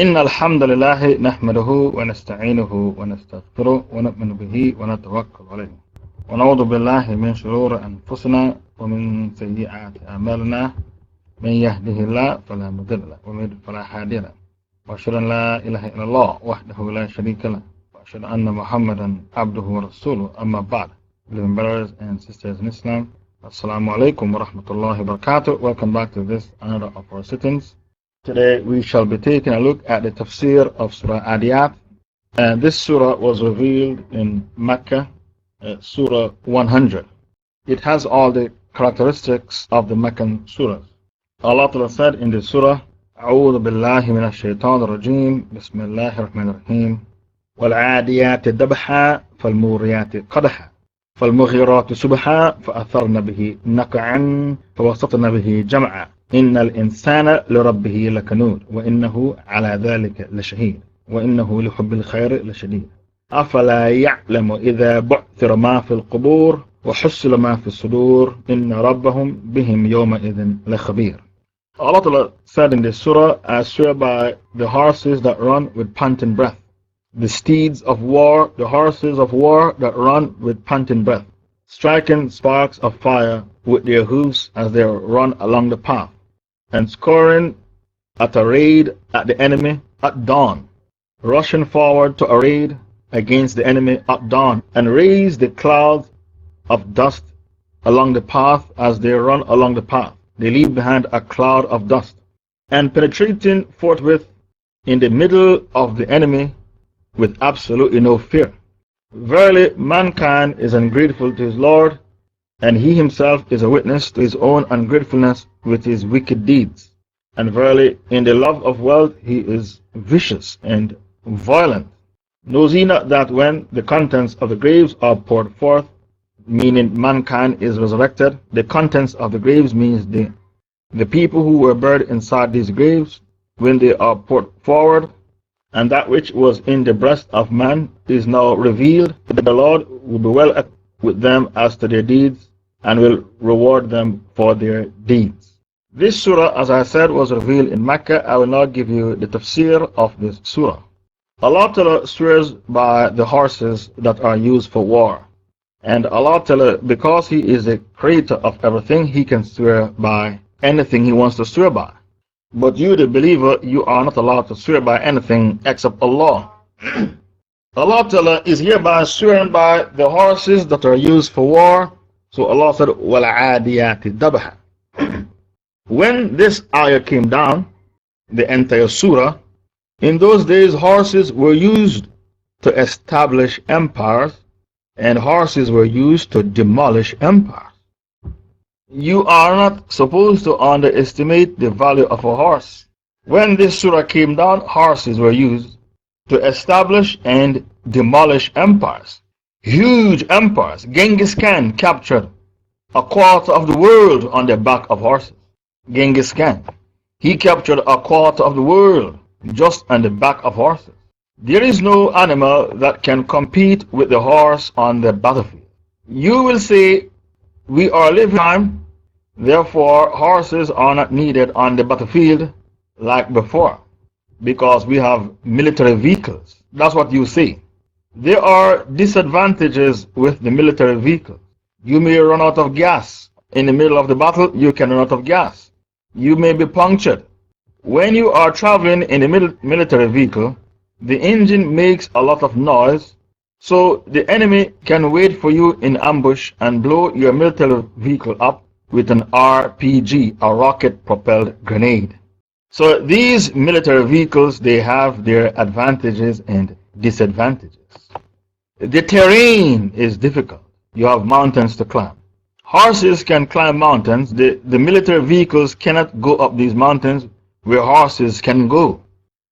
إن الحمد لله نحمده ونستعينه ونستغفره ونؤمن به ونتوكل عليه ونعوذ بالله من شرور أنفسنا ومن سيئات أعمالنا من يهده الله فلا مضل له ومن يضلل فلا هادي له وأشهد أن لا إله إلا الله وحده لا شريك له وأشهد أن محمدا عبده ورسوله أما بعد. Living brothers and sisters in Islam, Assalamu alaikum wa rahmatullahi wa barakatuh. Welcome back to this another of our sittings. Today we shall be taking a look at the tafsir of Surah Al Adiyat. And this surah was revealed in Mecca, Surah 100. It has all the characteristics of the Meccan surahs. Allah Ta'ala said in the surah, أعوذ بالله من الشيطان الرجيم بسم الله الرحمن الرحيم والعاديات دبحا فالموريات قدحا فالمغيرات سبحا فأثرن به نقعا فوسطن به جمعا إن الإنسان لربه لكنود وإنه على ذلك لشهيد وإنه لحب الخير لشديد أفلا يعلم إذا بعثر ما في القبور وحصل ما في الصدور إن ربهم بهم يومئذ لخبير. Allah said in this surah, I swear by the horses that run with panting breath, the steeds of war, the horses of war that run with panting breath, striking sparks of fire with their hoofs as they run along the path, and scoring at a raid at the enemy at dawn, rushing forward to a raid against the enemy at dawn, and raise the clouds of dust along the path as they run along the path. They leave behind a cloud of dust, and penetrating forthwith in the middle of the enemy with absolutely no fear. Verily, mankind is ungrateful to his Lord, and he himself is a witness to his own ungratefulness with his wicked deeds. And verily, in the love of wealth, he is vicious and violent. Knows he not that when the contents of the graves are poured forth, meaning mankind is resurrected, the contents of the graves means the people who were buried inside these graves, when they are poured forward, and that which was in the breast of man is now revealed, the Lord will be well with them as to their deeds, and will reward them for their deeds. This surah, as I said, was revealed in Mecca. I will now give you the tafsir of this surah. Allah Ta'ala swears by the horses that are used for war. And Allah Ta'ala, because He is the creator of everything, He can swear by anything He wants to swear by. But you, the believer, you are not allowed to swear by anything except Allah. Allah Ta'ala is hereby swearing by the horses that are used for war. So Allah said, وَالْعَادِيَاتِ دَبْحًا. When this ayah came down, the entire surah, in those days horses were used to establish empires, and horses were used to demolish empires. You are not supposed to underestimate the value of a horse. When this surah came down, horses were used to establish and demolish empires. Huge empires. Genghis Khan captured a quarter of the world on the back of horses. Genghis Khan. He captured a quarter of the world just on the back of horses. There is no animal that can compete with the horse on the battlefield. You will say, we are living time, therefore horses are not needed on the battlefield like before, because we have military vehicles. That's what you say. There are disadvantages with the military vehicles. You may run out of gas. In the middle of the battle, you can run out of gas. You may be punctured. When you are traveling in a military vehicle, the engine makes a lot of noise, so the enemy can wait for you in ambush and blow your military vehicle up with an RPG, a rocket-propelled grenade. So these military vehicles, they have their advantages and disadvantages. The terrain is difficult. You have mountains to climb. Horses can climb mountains. The military vehicles cannot go up these mountains where horses can go.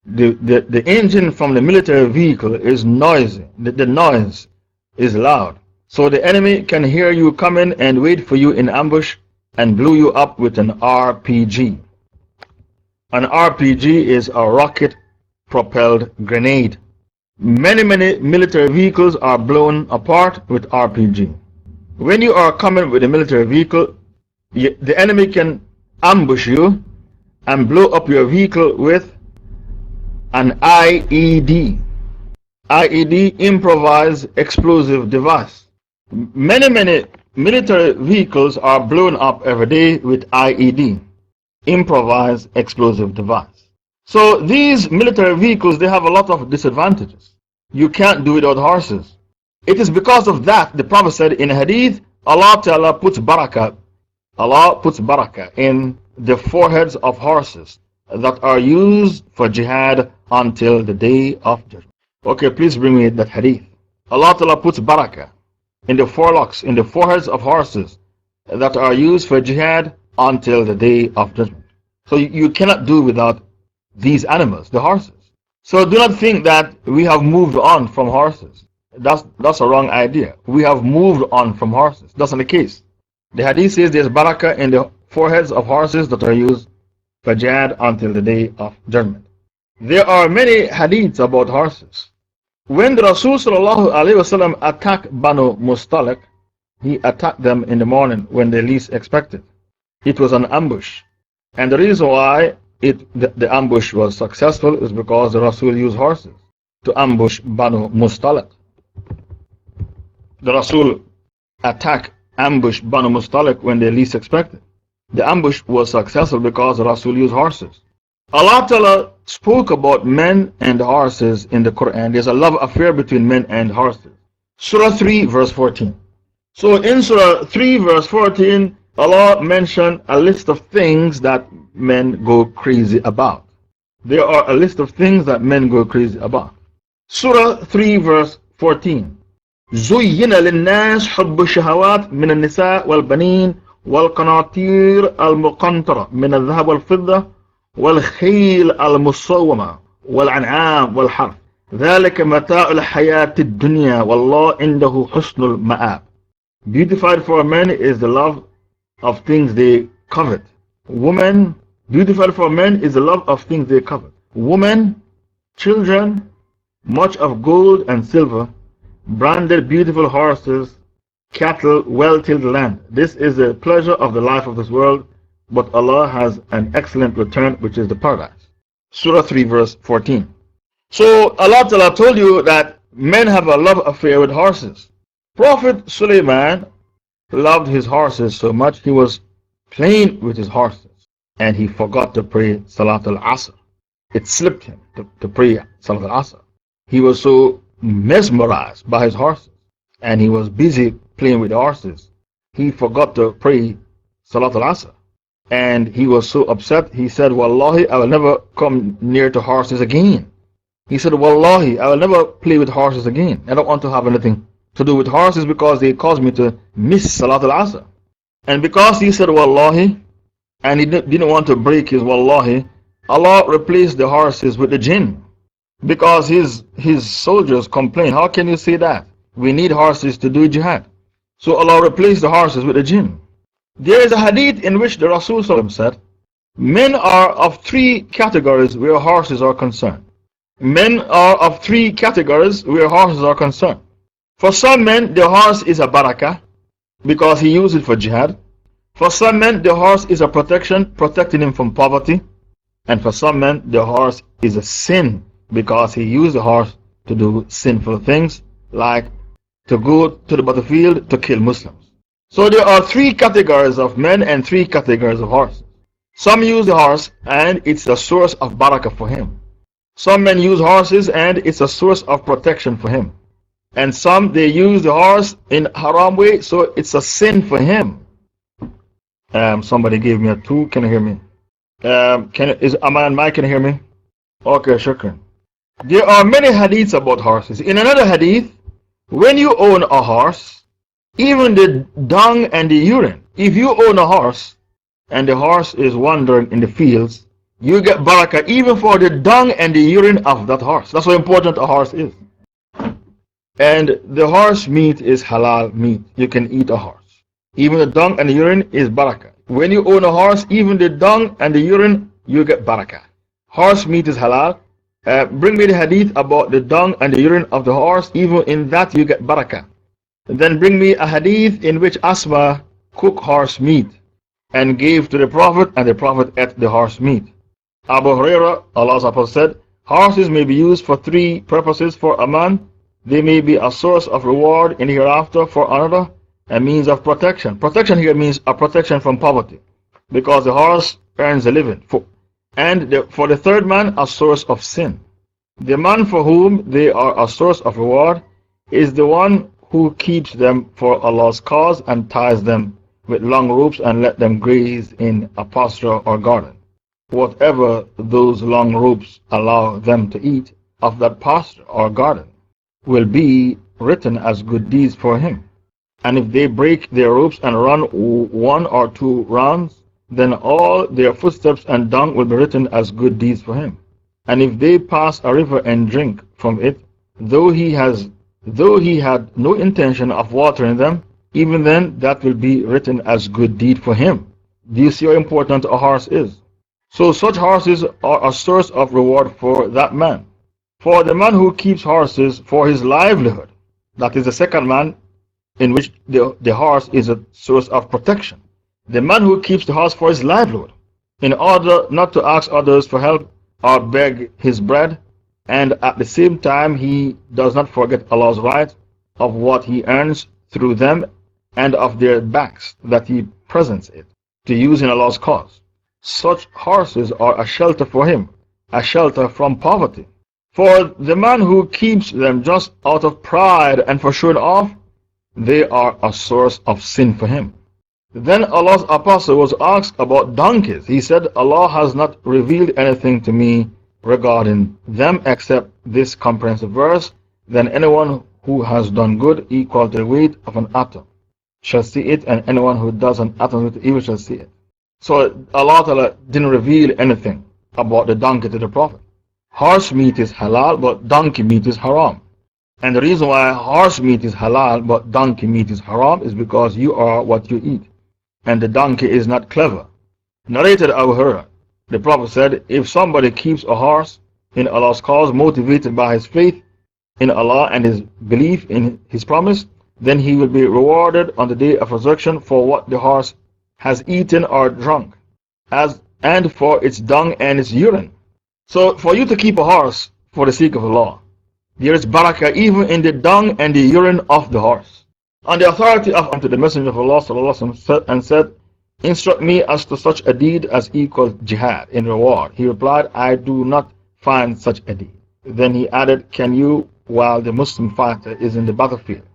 The engine from the military vehicle is noisy. The noise is loud. So the enemy can hear you coming and wait for you in ambush and blow you up with an RPG. An RPG is a rocket-propelled grenade. Many military vehicles are blown apart with RPG. When you are coming with a military vehicle, the enemy can ambush you and blow up your vehicle with an IED. IED, improvised explosive device. Many military vehicles are blown up every day with IED, improvised explosive device. So these military vehicles, they have a lot of disadvantages. You can't do without horses. It is because of that the Prophet said in a hadith, Allah Ta'ala puts barakah in the foreheads of horses that are used for jihad until the day of judgment. Okay, please bring me that hadith. Allah Ta'ala puts barakah in the forelocks, in the foreheads of horses that are used for jihad until the day of judgment. So you cannot do without these animals, the horses. So do not think that we have moved on from horses. That's a wrong idea. We have moved on from horses. That's not the case. The hadith says there's barakah in the foreheads of horses that are used for jihad until the day of judgment. There are many hadiths about horses. When the Rasul ﷺ attacked Banu Mustalik, he attacked them in the morning when they least expected. It was an ambush. And the reason why the ambush was successful is because the Rasul used horses to ambush Banu Mustalik. The Rasul ambushed Banu Mustalik when they least expected. The ambush was successful because the Rasul used horses. Allah Ta'ala spoke about men and horses in the Quran. There's a love affair between men and horses. Surah 3 verse 14. So in Surah 3 verse 14, Allah mentioned a list of things that men go crazy about. There are a list of things that men go crazy about. Surah 3 verse 14. زين للناس حب الشهوات من النساء والبنين والقناطير المقنطرة من الذهب والفضة والخيل المصومة والأنعام والحرث ذلك متاع الحياة الدنيا والله عنده حسن المآب. Beautified for men is the love of things they covet. Beautified for men is the love of things they covet. Women, children, much of gold and silver, branded beautiful horses, cattle, well-tilled land. This is the pleasure of the life of this world, but Allah has an excellent return, which is the paradise. Surah 3 verse 14. So Allah Ta'ala told you that men have a love affair with horses. Prophet Sulaiman loved his horses so much, he was playing with his horses and he forgot to pray Salat al-Asr. It slipped him to pray Salat al-Asr. He was so mesmerized by his horses and he was busy playing with the horses. He forgot to pray Salat al-Asr and he was so upset. He said, Wallahi, I will never come near to horses again. He said, Wallahi, I will never play with horses again. I don't want to have anything to do with horses because they caused me to miss Salat al-Asr. And because he said Wallahi and he didn't want to break his Wallahi, Allah replaced the horses with the jinn. Because his soldiers complain, how can you say that? We need horses to do jihad. So Allah replaced the horses with the jinn. There is a hadith in which the Rasul said, men are of three categories where horses are concerned. Men are of three categories where horses are concerned. For some men, the horse is a barakah because he used it for jihad. For some men, the horse is a protection, protecting him from poverty. And for some men, the horse is a sin because he used the horse to do sinful things, like to go to the battlefield to kill Muslims. So there are three categories of men and three categories of horses. Some use the horse and it's a source of barakah for him. Some men use horses and it's a source of protection for him. And some, they use the horse in haram way, so it's a sin for him. Somebody gave me a 2. Can you hear me? Is Aman Mike, can you hear me? Okay, shukran. There are many hadiths about horses. In another hadith, when you own a horse, even the dung and the urine, if you own a horse and the horse is wandering in the fields, you get barakah even for the dung and the urine of that horse. That's how important a horse is. And the horse meat is halal meat. You can eat a horse. Even the dung and the urine is barakah. When you own a horse, even the dung and the urine, you get barakah. Horse meat is halal. Bring me the hadith about the dung and the urine of the horse. Even in that, you get barakah. Then bring me a hadith in which Asma cooked horse meat and gave to the Prophet, and the Prophet ate the horse meat. Abu Hurairah, Allah's Apostle, said, Horses may be used for three purposes for a man. They may be a source of reward in the hereafter for another, a means of protection. Protection here means a protection from poverty, because the horse earns a living. For the third man, a source of sin. The man for whom they are a source of reward is the one who keeps them for Allah's cause and ties them with long ropes and let them graze in a pasture or garden. Whatever those long ropes allow them to eat of that pasture or garden will be written as good deeds for him. And if they break their ropes and run 1 or 2 rounds, then all their footsteps and dung will be written as good deeds for him. And if they pass a river and drink from it, though he had no intention of watering them, even then that will be written as good deed for him. Do you see how important a horse is? So such horses are a source of reward for that man. For the man who keeps horses for his livelihood, that is the second man, in which the horse is a source of protection. The man who keeps the horse for his livelihood, in order not to ask others for help or beg his bread, and at the same time he does not forget Allah's right of what he earns through them and of their backs that he presents it to use in Allah's cause. Such horses are a shelter for him, a shelter from poverty. For the man who keeps them just out of pride and for showing off, they are a source of sin for him. Then Allah's Apostle was asked about donkeys. He said, Allah has not revealed anything to me regarding them except this comprehensive verse. Then anyone who has done good equal to the weight of an atom shall see it, and anyone who does an atom with evil shall see it. So Allah Ta'ala didn't reveal anything about the donkey to the Prophet. Horse meat is halal, but donkey meat is haram. And the reason why horse meat is halal, but donkey meat is haram is because you are what you eat. And the donkey is not clever. Narrated Abu Hurairah, the Prophet said, if somebody keeps a horse in Allah's cause, motivated by his faith in Allah and his belief in his promise, then he will be rewarded on the day of resurrection for what the horse has eaten or drunk, and for its dung and its urine. So for you to keep a horse for the sake of Allah, there is barakah even in the dung and the urine of the horse. On the authority of the Messenger of Allah said, instruct me as to such a deed as equals jihad in reward. He replied, I do not find such a deed. Then he added, can you, while the Muslim fighter is in the battlefield,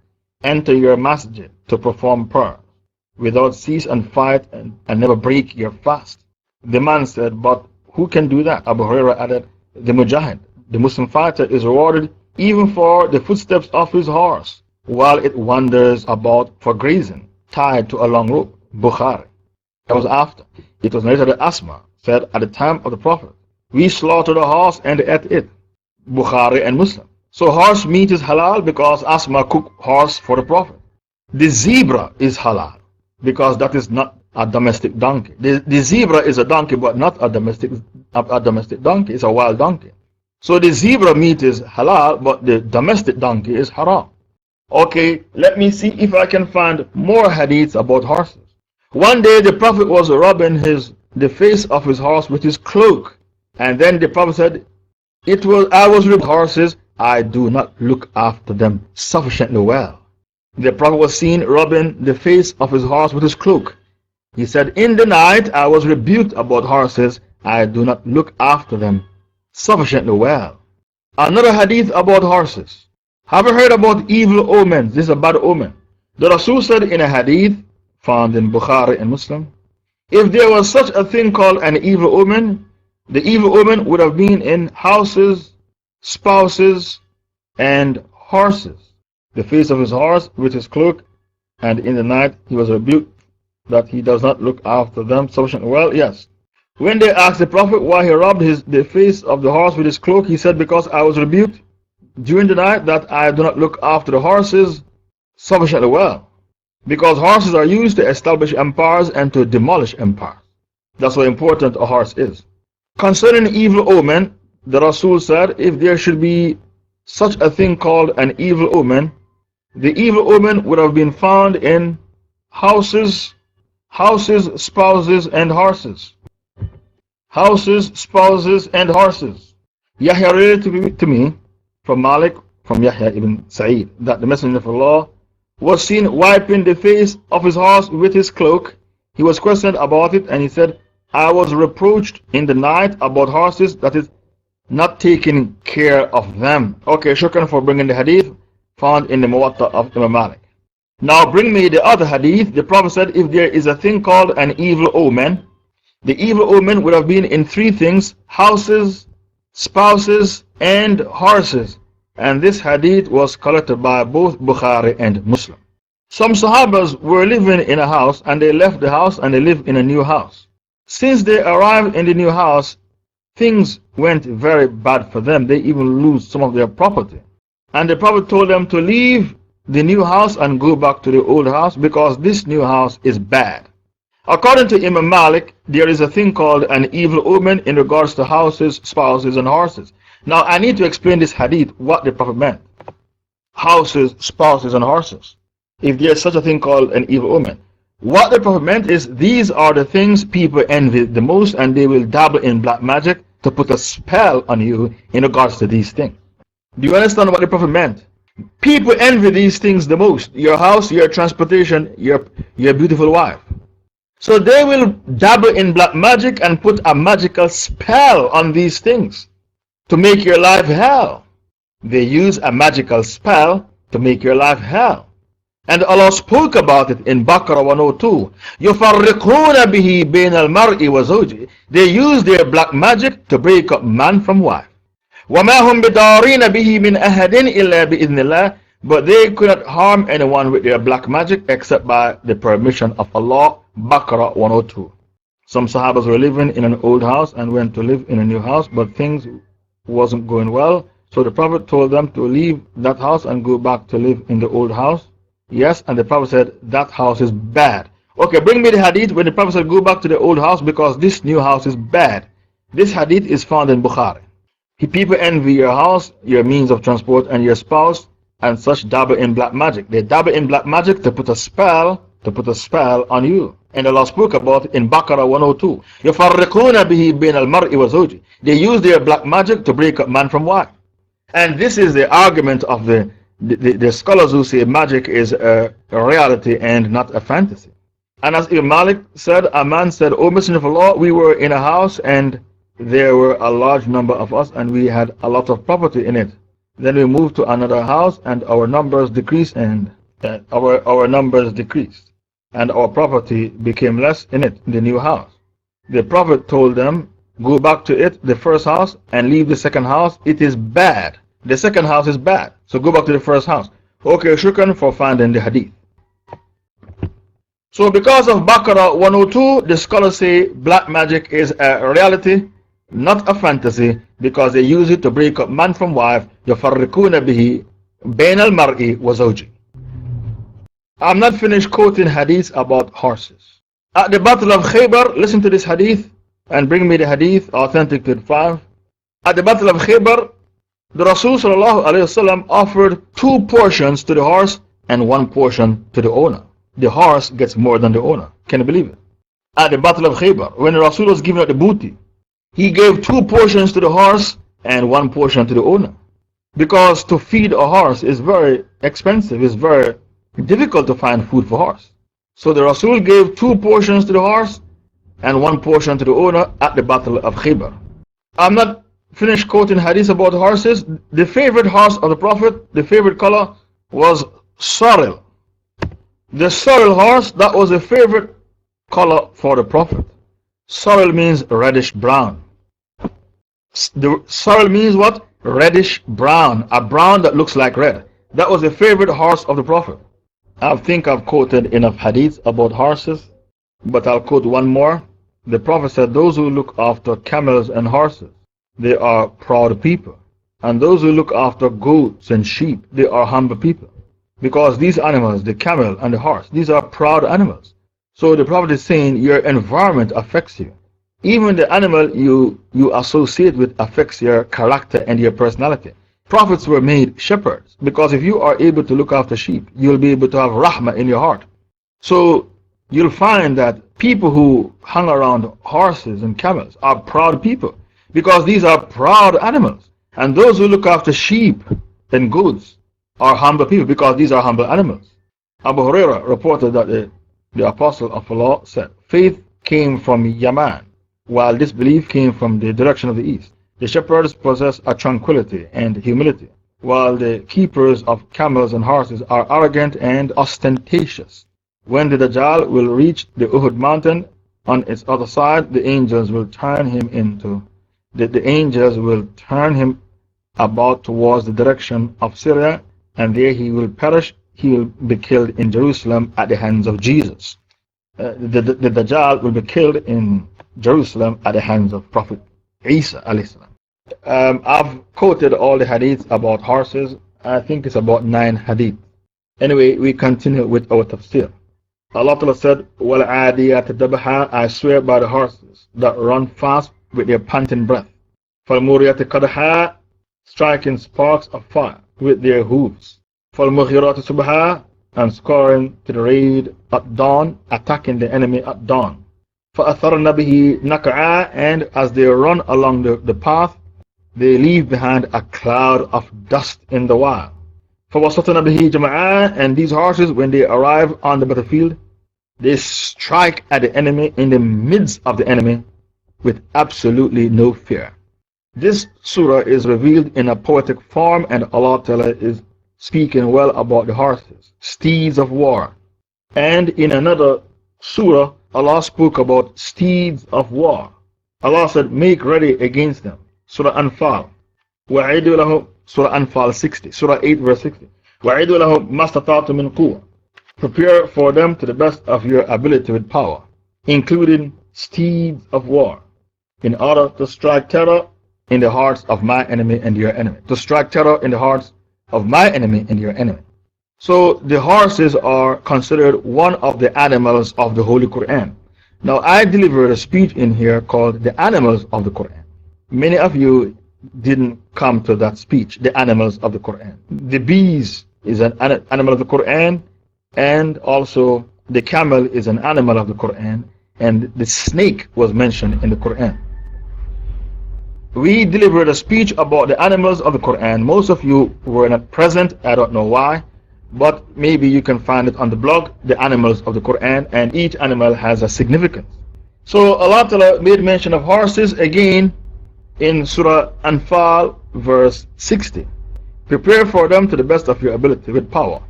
enter your masjid to perform prayer without cease and fight and never break your fast? The man said, but who can do that? Abu Hurairah added, the mujahid, the Muslim fighter, is rewarded even for the footsteps of his horse while it wanders about for grazing, tied to a long rope. Bukhari. That was after. It was narrated that Asma said at the time of the Prophet, we slaughtered a horse and ate it. Bukhari and Muslim. So horse meat is halal because Asma cooked horse for the Prophet. The zebra is halal because that is not a domestic donkey. The zebra is a donkey but not a domestic donkey. It's a wild donkey. So the zebra meat is halal but the domestic donkey is haram. Okay, let me see if I can find more hadiths about horses. One day the Prophet was rubbing the face of his horse with his cloak, and then the Prophet said, I was rubbing horses, I do not look after them sufficiently well. The Prophet was seen rubbing the face of his horse with his cloak. He said, in the night I was rebuked about horses, I do not look after them sufficiently well. Another hadith about horses. Have you heard about evil omens? This is a bad omen. The Rasul said in a hadith found in Bukhari and Muslim, if there was such a thing called an evil omen, the evil omen would have been in houses, spouses, and horses. The face of his horse with his cloak, and in the night he was rebuked that he does not look after them sufficiently well. Yes. When they asked the Prophet why he rubbed the face of the horse with his cloak, he said, because I was rebuked during the night that I do not look after the horses sufficiently well. Because horses are used to establish empires and to demolish empires. That's how important a horse is. Concerning evil omen, the Rasul said, if there should be such a thing called an evil omen, the evil omen would have been found in houses, spouses, and horses. Houses, spouses, and horses. Yahya related to me from Malik, from Yahya ibn Sa'id, that the Messenger of Allah was seen wiping the face of his horse with his cloak. He was questioned about it and he said, I was reproached in the night about horses, that is, not taking care of them. Okay, shukran for bringing the hadith found in the Muwatta of Imam Malik. Now bring me the other hadith. The Prophet said, if there is a thing called an evil omen, the evil omen would have been in three things: houses, spouses, and horses. And this hadith was collected by both Bukhari and Muslim. Some Sahabas were living in a house and they left the house and they lived in a new house. Since they arrived in the new house, things went very bad for them. They even lose some of their property. And the Prophet told them to leave the new house and go back to the old house because this new house is bad. According to Imam Malik, there is a thing called an evil omen in regards to houses, spouses, and horses. Now, I need to explain this hadith, what the Prophet meant. Houses, spouses, and horses. If there is such a thing called an evil omen. What the Prophet meant is, these are the things people envy the most, and they will dabble in black magic to put a spell on you in regards to these things. Do you understand what the Prophet meant? People envy these things the most. Your house, your transportation, your beautiful wife. So they will dabble in black magic and put a magical spell on these things to make your life hell. They use a magical spell to make your life hell. And Allah spoke about it in Baqarah 102. يُفَرِّقُونَ بِهِ بَيْنَ الْمَرْءِ وَزَوْجِهِ. They use their black magic to break up man from wife. وَمَا هُمْ بِضَارِينَ بِهِ مِنْ أَحَدٍ إِلَّا بِإِذْنِ اللَّهِ. But they could not harm anyone with their black magic except by the permission of Allah. Baqarah 102. Some Sahabas were living in an old house and went to live in a new house, but things wasn't going well. So the Prophet told them to leave that house and go back to live in the old house. Yes, and the Prophet said that house is bad. Okay, bring me the hadith when the Prophet said go back to the old house because this new house is bad. This hadith is found in Bukhari. People envy your house, your means of transport, and your spouse, and such dabble in black magic. They dabble in black magic to put a spell on you. And Allah spoke about it in Baqarah 102. يَفَرِّقُونَ بِهِ بَيْنَ الْمَرْءِ وَزَوْجِهِ. They use their black magic to break up man from wife. And this is the argument of the scholars who say magic is a reality and not a fantasy. And as Imam Malik said, a man said, O Messenger of Allah, we were in a house and there were a large number of us and we had a lot of property in it. Then we moved to another house and our numbers decreased and and our property became less in it, in the new house. The Prophet told them, go back to it, the first house, and leave the second house. It is bad. The second house is bad. So go back to the first house. Okay, shukran for finding the hadith. So because of Baqarah 102, the scholars say black magic is a reality, not a fantasy, because they use it to break up man from wife. يَفَرِّقُونَ بِهِ بَيْنَ الْمَرْءِ وَزَوْجِهِ. I'm not finished quoting hadiths about horses. At the Battle of Khaybar, listen to this hadith and bring me the hadith authentic to 5. At the Battle of Khaybar, the Rasul ﷺ offered 2 portions to the horse and 1 portion to the owner. The horse gets more than the owner. Can you believe it? At the Battle of Khaybar, when the Rasul was giving out the booty, he gave 2 portions to the horse and 1 portion to the owner. Because to feed a horse is very expensive, it's very difficult to find food for horse. So the Rasul gave 2 portions to the horse and 1 portion to the owner at the Battle of Khaybar. I'm not finished quoting hadith about horses. The favorite horse of the Prophet, the favorite color was sorrel. The sorrel horse, that was a favorite color for the Prophet. Sorrel means reddish brown. The sorrel means what? Reddish brown. A brown that looks like red. That was the favorite horse of the Prophet. I think I've quoted enough hadiths about horses, but I'll quote one more. The Prophet said, those who look after camels and horses, they are proud people. And those who look after goats and sheep, they are humble people. Because these animals, the camel and the horse, these are proud animals. So the Prophet is saying your environment affects you. Even the animal you associate with affects your character and your personality. Prophets were made shepherds, because if you are able to look after sheep, you'll be able to have rahmah in your heart. So you'll find that people who hang around horses and camels are proud people, because these are proud animals. And those who look after sheep and goats are humble people, because these are humble animals. Abu Huraira reported that the Apostle of Allah said, faith came from Yaman, while disbelief came from the direction of the east. The shepherds possess a tranquility and humility, while the keepers of camels and horses are arrogant and ostentatious. When the Dajjal will reach the Uhud mountain, on its other side, the angels will turn him about towards the direction of Syria, and there he will perish. He will be killed in Jerusalem at the hands of Jesus. The Dajjal will be killed in Jerusalem at the hands of Prophet Isa alayhi salam. I've quoted all the hadiths about horses. I think it's about 9 hadith. Anyway, we continue with our tafsir. Allah Ta'ala said, Wal adiyat dabha, I swear by the horses that run fast with their panting breath. Fal muriyat qadha, striking sparks of fire with their hooves. Fal mughirat subha, and scoring to the raid at dawn, attacking the enemy at dawn. فَأَثَرْنَ بِهِ نَقْعًا, and as they run along the path, they leave behind a cloud of dust in the wild. فَوَسَطْنَ بِهِ جَمْعًا, and these horses, when they arrive on the battlefield, they strike at the enemy in the midst of the enemy with absolutely no fear. This surah is revealed in a poetic form, and Allah Ta'ala is speaking well about the horses, steeds of war. And in another surah, Allah spoke about steeds of war. Allah said, make ready against them. Surah Anfal. وَعِدُوا لَهُمْ, Surah Anfal 60. Surah 8 verse 60. وَعِدُوا لَهُمْ مَا اسْتَطَعْتُم مِّن قُوَّةٍ. Prepare for them to the best of your ability with power, including steeds of war, in order to strike terror in the hearts of my enemy and your enemy. To strike terror in the hearts of my enemy and your enemy. So the horses are considered one of the animals of the Holy Quran. Now I delivered a speech in here called The Animals of the Quran. Many of you didn't come to that speech, The Animals of the Quran. The bees is an animal of the Quran, and also the camel is an animal of the Quran, and the snake was mentioned in the Quran. We delivered a speech about the animals of the Quran. Most of you were not present, I don't know why, but maybe you can find it on the blog, The Animals of the Quran, and each animal has a significance. So Allah Ta'ala made mention of horses again in Surah Anfal verse 60. Prepare for them to the best of your ability with power,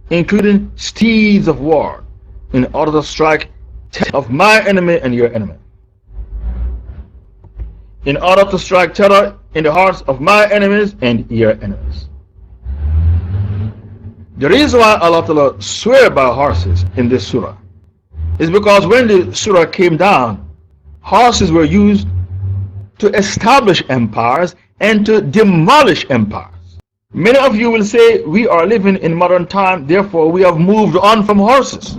including steeds of war, in order to strike terror of my enemy and your enemy. In order to strike terror in the hearts of my enemies and your enemies. The reason why Allah Ta'ala swear by horses in this surah is because when the surah came down, horses were used to establish empires and to demolish empires. Many of you will say, we are living in modern time, therefore we have moved on from horses.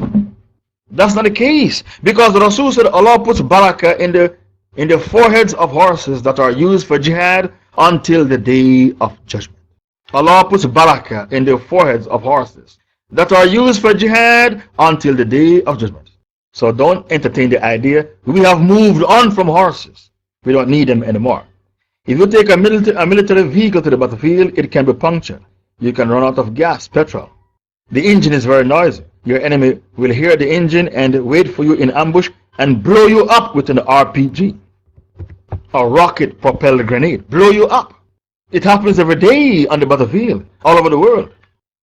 That's not the case, because the Rasul said Allah puts barakah in the foreheads of horses that are used for jihad until the day of judgment. Allah puts barakah in the foreheads of horses that are used for jihad until the day of judgment. So don't entertain the idea, we have moved on from horses. We don't need them anymore. If you take a military vehicle to the battlefield, it can be punctured. You can run out of gas, petrol. The engine is very noisy. Your enemy will hear the engine and wait for you in ambush and blow you up with an RPG. A rocket propelled grenade. Blow you up. It happens every day on the battlefield, all over the world.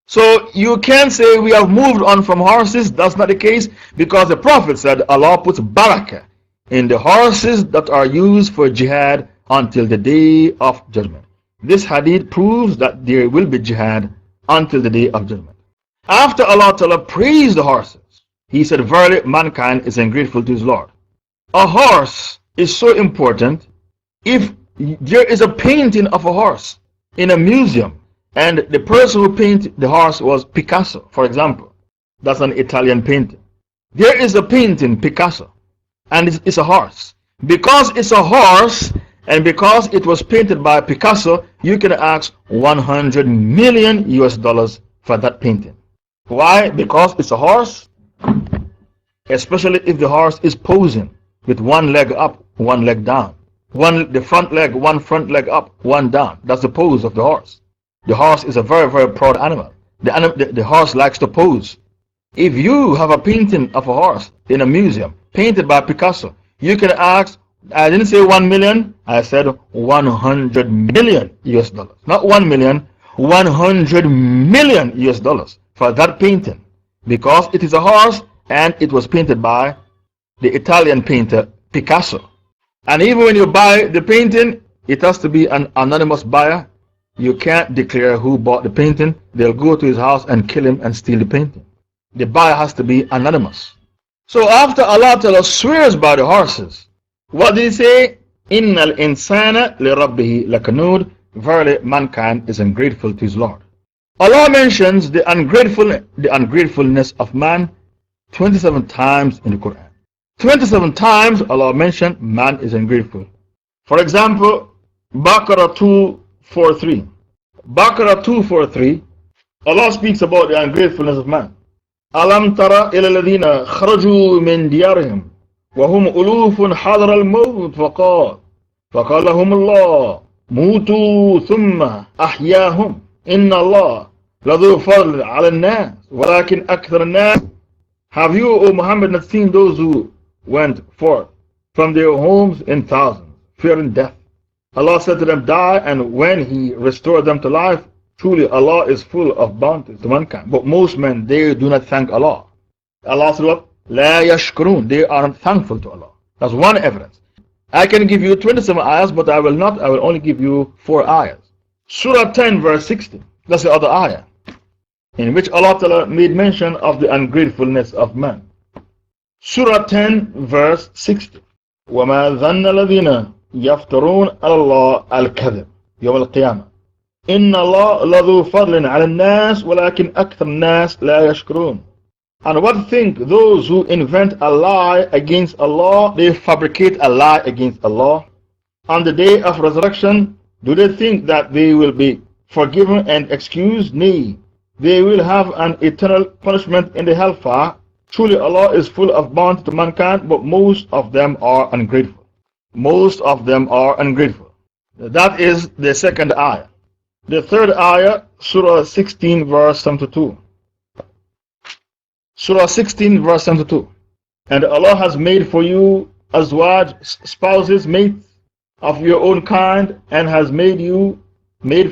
So you can't say we have moved on from horses. That's not the case, because the Prophet said Allah puts barakah in the horses that are used for jihad until the day of judgment. This hadith proves that there will be jihad until the day of judgment. After Allah Ta'ala praised the horses, He said, verily mankind is ungrateful to his Lord. A horse is so important. If there is a painting of a horse in a museum, and the person who painted the horse was Picasso, for example, that's an Italian painting. There is a painting, Picasso, and it's a horse. Because it's a horse, and because it was painted by Picasso, you can ask $100 million US for that painting. Why? Because it's a horse, especially if the horse is posing with one leg up, one leg down. The front leg, one front leg up, one down. That's the pose of the horse. The horse is a very, very proud animal. The horse likes to pose. If you have a painting of a horse in a museum, painted by Picasso, you can ask, I didn't say 1 million, I said 100 million US dollars. Not 1 million, 100 million US dollars for that painting. Because it is a horse and it was painted by the Italian painter Picasso. And even when you buy the painting, it has to be an anonymous buyer. You can't declare who bought the painting. They'll go to his house and kill him and steal the painting. The buyer has to be anonymous. So after Allah Ta'ala swears by the horses, what did he say? Innal insana li rabbihi lakanud. Verily, mankind is ungrateful to his Lord. Allah mentions the ungratefulness of man 27 times in the Quran. 27 times Allah mentioned man is ungrateful. For example, Baqarah 2:43. Baqarah 2:43, Allah speaks about the ungratefulness of man. Alam tara ila alladhina kharaju min diyarihim wa hum ulufun hadara al-mawt faqala lahum Allah mutu thumma ahyahum inna Allah ladhu fadl ala an-nas walakin akthar an-nas. Have you, O Muhammad, not seen those who went forth from their homes in thousands, fearing death? Allah said to them, die, and when He restored them to life, truly Allah is full of bounty to mankind. But most men, they do not thank Allah. Allah said what? La yashkurun. They aren't thankful to Allah. That's one evidence. I can give you 27 ayahs, but I will not. I will only give you 4 ayahs. Surah 10 verse 60. That's the other ayah, in which Allah Ta'ala made mention of the ungratefulness of man. Surah 10 verse 60. وَمَا ظَنَّ الَّذِينَ يَفْتَرُونَ عَلَى اللَّهِ الْكَذِبَ يَوْمَ الْقِيَامَةِ إِنَّ اللَّهَ لَذُو فَضْلٍ عَلَى النَّاسِ وَلَكِنْ أَكْثَرَ النَّاسِ لَا يَشْكُرُونَ. And what think those who invent a lie against Allah, they fabricate a lie against Allah, on the day of resurrection, do they think that they will be forgiven and excused? Nay, they will have an eternal punishment in the hellfire. Truly Allah is full of bounty to mankind, but most of them are ungrateful. Most of them are ungrateful. That is the second ayah. The third ayah, Surah 16 verse 72. Surah 16 verse 72. And Allah has made for you azwaj, spouses, mates of your own kind, and has made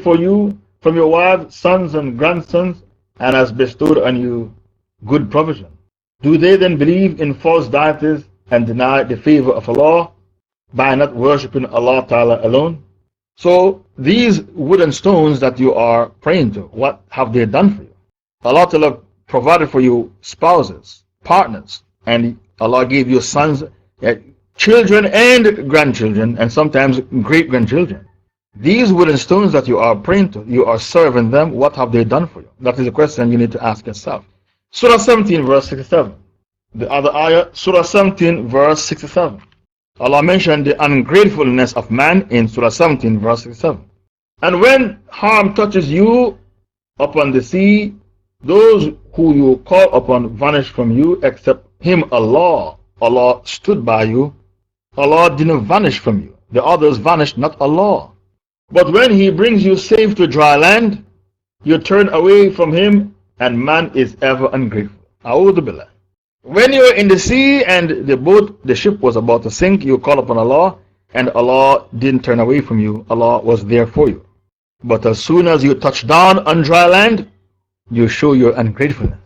for you from your wives sons and grandsons, and has bestowed on you good provision. Do they then believe in false deities and deny the favor of Allah by not worshipping Allah Ta'ala alone? So these wooden stones that you are praying to, what have they done for you? Allah Ta'ala provided for you spouses, partners, and Allah gave you sons, children and grandchildren, and sometimes great-grandchildren. These wooden stones that you are praying to, you are serving them, what have they done for you? That is a question you need to ask yourself. Surah 17 verse 67. The other ayah, Surah 17 verse 67. Allah mentioned the ungratefulness of man in Surah 17 verse 67. And when harm touches you upon the sea, those who you call upon vanish from you except Him, Allah. Allah stood by you. Allah didn't vanish from you. The others vanished, not Allah. But when He brings you safe to dry land, you turn away from Him, and man is ever ungrateful. A'udhu billah. When you're in the sea and the ship was about to sink, you call upon Allah, and Allah didn't turn away from you. Allah was there for you. But as soon as you touch down on dry land, you show your ungratefulness.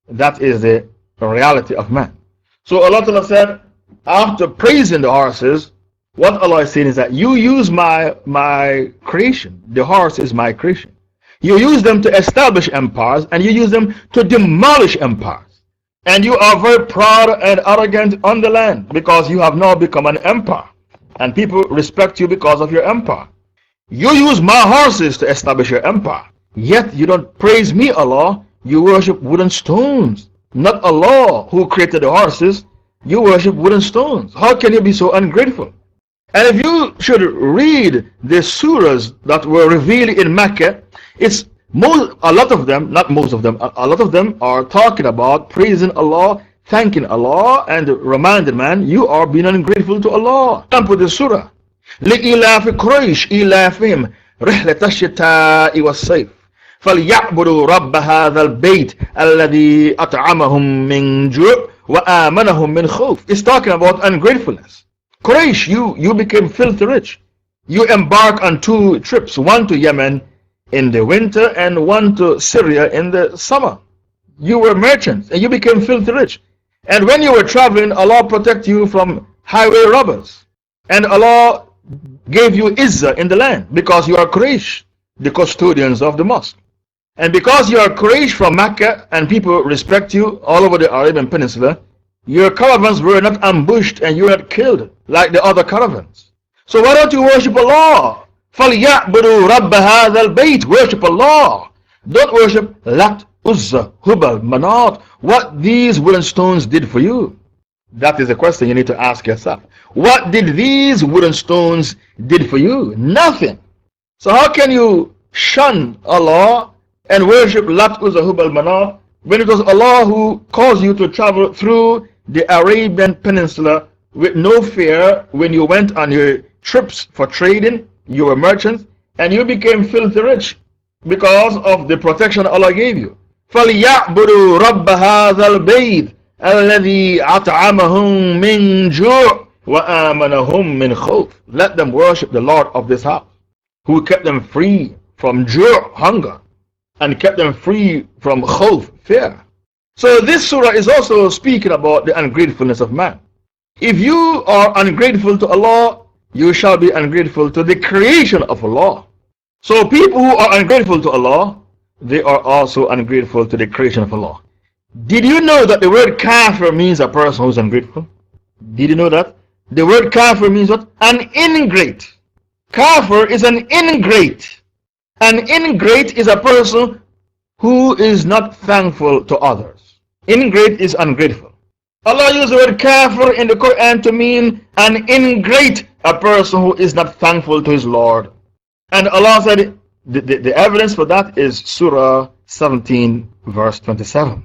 That is the reality of man. So Allah Ta'ala said, after praising the horses, what Allah is saying is that you use my creation. The horse is my creation. You use them to establish empires, and you use them to demolish empires. And you are very proud and arrogant on the land because you have now become an empire. And people respect you because of your empire. You use my horses to establish your empire. Yet you don't praise me, Allah. You worship wooden stones. Not Allah who created the horses. You worship wooden stones. How can you be so ungrateful? And if you should read the surahs that were revealed in Mecca, a lot of them, not most of them, a lot of them are talking about praising Allah, thanking Allah, and reminding man, you are being ungrateful to Allah. For example, the surah, لإلاف قريش إلافهم رحلة الشتاء والصيف فليعبدوا رب هذا البيت الذي أطعمهم من جوع وآمنهم من خوف. It's talking about ungratefulness. Quraysh, you became filthy rich. You embark on 2 trips, one to Yemen in the winter and one to Syria in the summer. You were merchants and you became filthy rich. And when you were traveling, Allah protected you from highway robbers. And Allah gave you izzah in the land because you are Quraysh, the custodians of the mosque. And because you are Quraysh from Mecca and people respect you all over the Arabian Peninsula, your caravans were not ambushed and you were not killed like the other caravans. So why don't you worship Allah? فَلْيَعْبُدُوا رَبَّ هَذَا الْبَيْتِ. Worship Allah. Don't worship Lat, Uzza, Hubal, Manat. What these wooden stones did for you? That is a question you need to ask yourself. What did these wooden stones did for you? Nothing. So how can you shun Allah and worship Lat, Uzza, Hubal, Manat when it was Allah who caused you to travel through the Arabian Peninsula with no fear when you went on your trips for trading? You were merchants and you became filthy rich because of the protection Allah gave you. فَلْيَعْبُدُوا رَبَّ هَذَا الْبَيْتِ الَّذِي أَطْعَمَهُم مِّن جُوعٍ وَآمَنَهُم مِّن خَوْفٍ. Let them worship the Lord of this house, who kept them free from ju', hunger, and kept them free from khawf, fear. So this surah is also speaking about the ungratefulness of man. If you are ungrateful to Allah, you shall be ungrateful to the creation of Allah. So people who are ungrateful to Allah, they are also ungrateful to the creation of Allah. Did you know that the word kafir means a person who is ungrateful? Did you know that? The word kafir means what? An ingrate. Kafir is an ingrate. An ingrate is a person who is not thankful to others. Ingrate is ungrateful. Allah used the word kafir in the Quran to mean an ingrate, a person who is not thankful to his Lord. And Allah said the evidence for that is Surah 17 verse 27.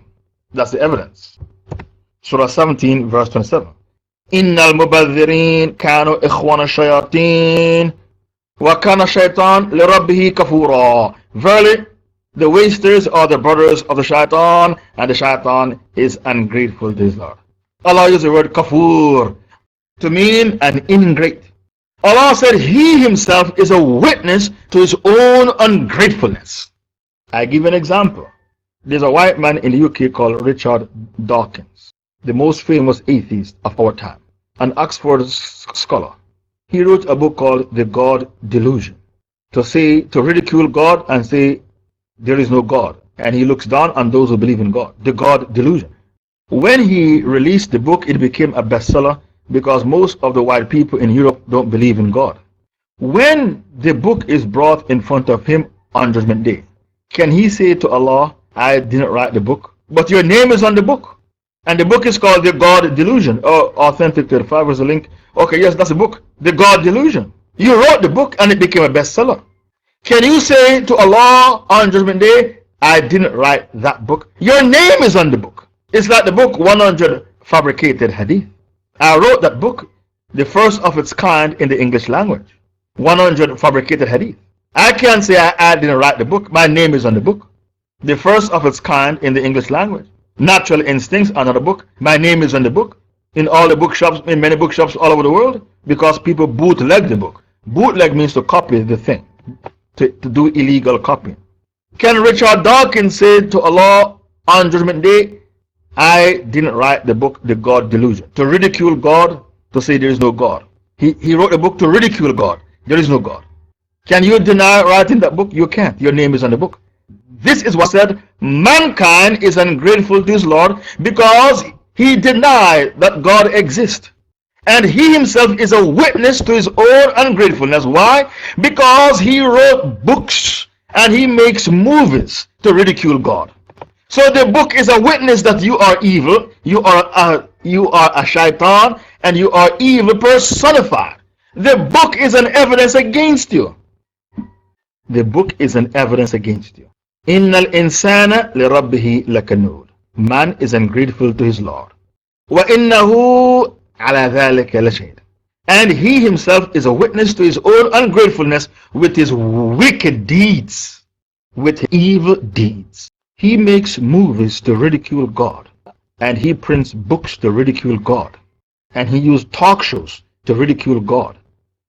That's the evidence. Surah 17 verse 27. إِنَّ الْمُبَذِّرِينَ كَانُوا إِخْوَانَ الشَّيَاطِينَ وَكَانَ الشَّيْطَانُ لِرَبِّهِ كَفُورًا. Verily, the wasters are the brothers of the shaitan, and the shaitan is ungrateful to his Lord. Allah used the word kafur to mean an ingrate. Allah said He Himself is a witness to His own ungratefulness. I give an example. There's a white man in the UK called Richard Dawkins, the most famous atheist of our time, an Oxford scholar. He wrote a book called The God Delusion, to ridicule God and say there is no God, and he looks down on those who believe in God. The God Delusion. When he released the book, it became a bestseller because most of the white people in Europe don't believe in God. When the book is brought in front of him on Judgment Day, can he say to Allah, I didn't write the book, but your name is on the book? And the book is called The God Delusion. Oh, Authentic 35 is a link. Okay, yes, that's the book. The God Delusion. You wrote the book and it became a bestseller. Can you say to Allah on Judgment Day, I didn't write that book? Your name is on the book. It's like the book 100 Fabricated Hadith. I wrote that book, the first of its kind in the English language. 100 Fabricated Hadith. I can't say I didn't write the book. My name is on the book. The first of its kind in the English language. Natural Instincts, another book. My name is on the book. In all the bookshops, in many bookshops all over the world, because people bootleg the book. Bootleg means to copy the thing, to do illegal copying. Can Richard Dawkins say to Allah on Judgment Day, I didn't write the book, The God Delusion, to ridicule God, to say there is no God? He wrote a book to ridicule God. There is no God. Can you deny writing that book? You can't. Your name is on the book. This is what said, mankind is ungrateful to his Lord because he denied that God exists. And he himself is a witness to his own ungratefulness. Why? Because he wrote books and he makes movies to ridicule God. So the book is a witness that you are evil, you are a shaitan, and you are evil personified. The book is an evidence against you. The book is an evidence against you. Innal insana li rabbihi lakanud. Man is ungrateful to his Lord. Wa innahu ala dhalika lashahid. and he himself is a witness to his own ungratefulness with his wicked deeds, with evil deeds. He makes movies to ridicule God, and he prints books to ridicule God, and he uses talk shows to ridicule God.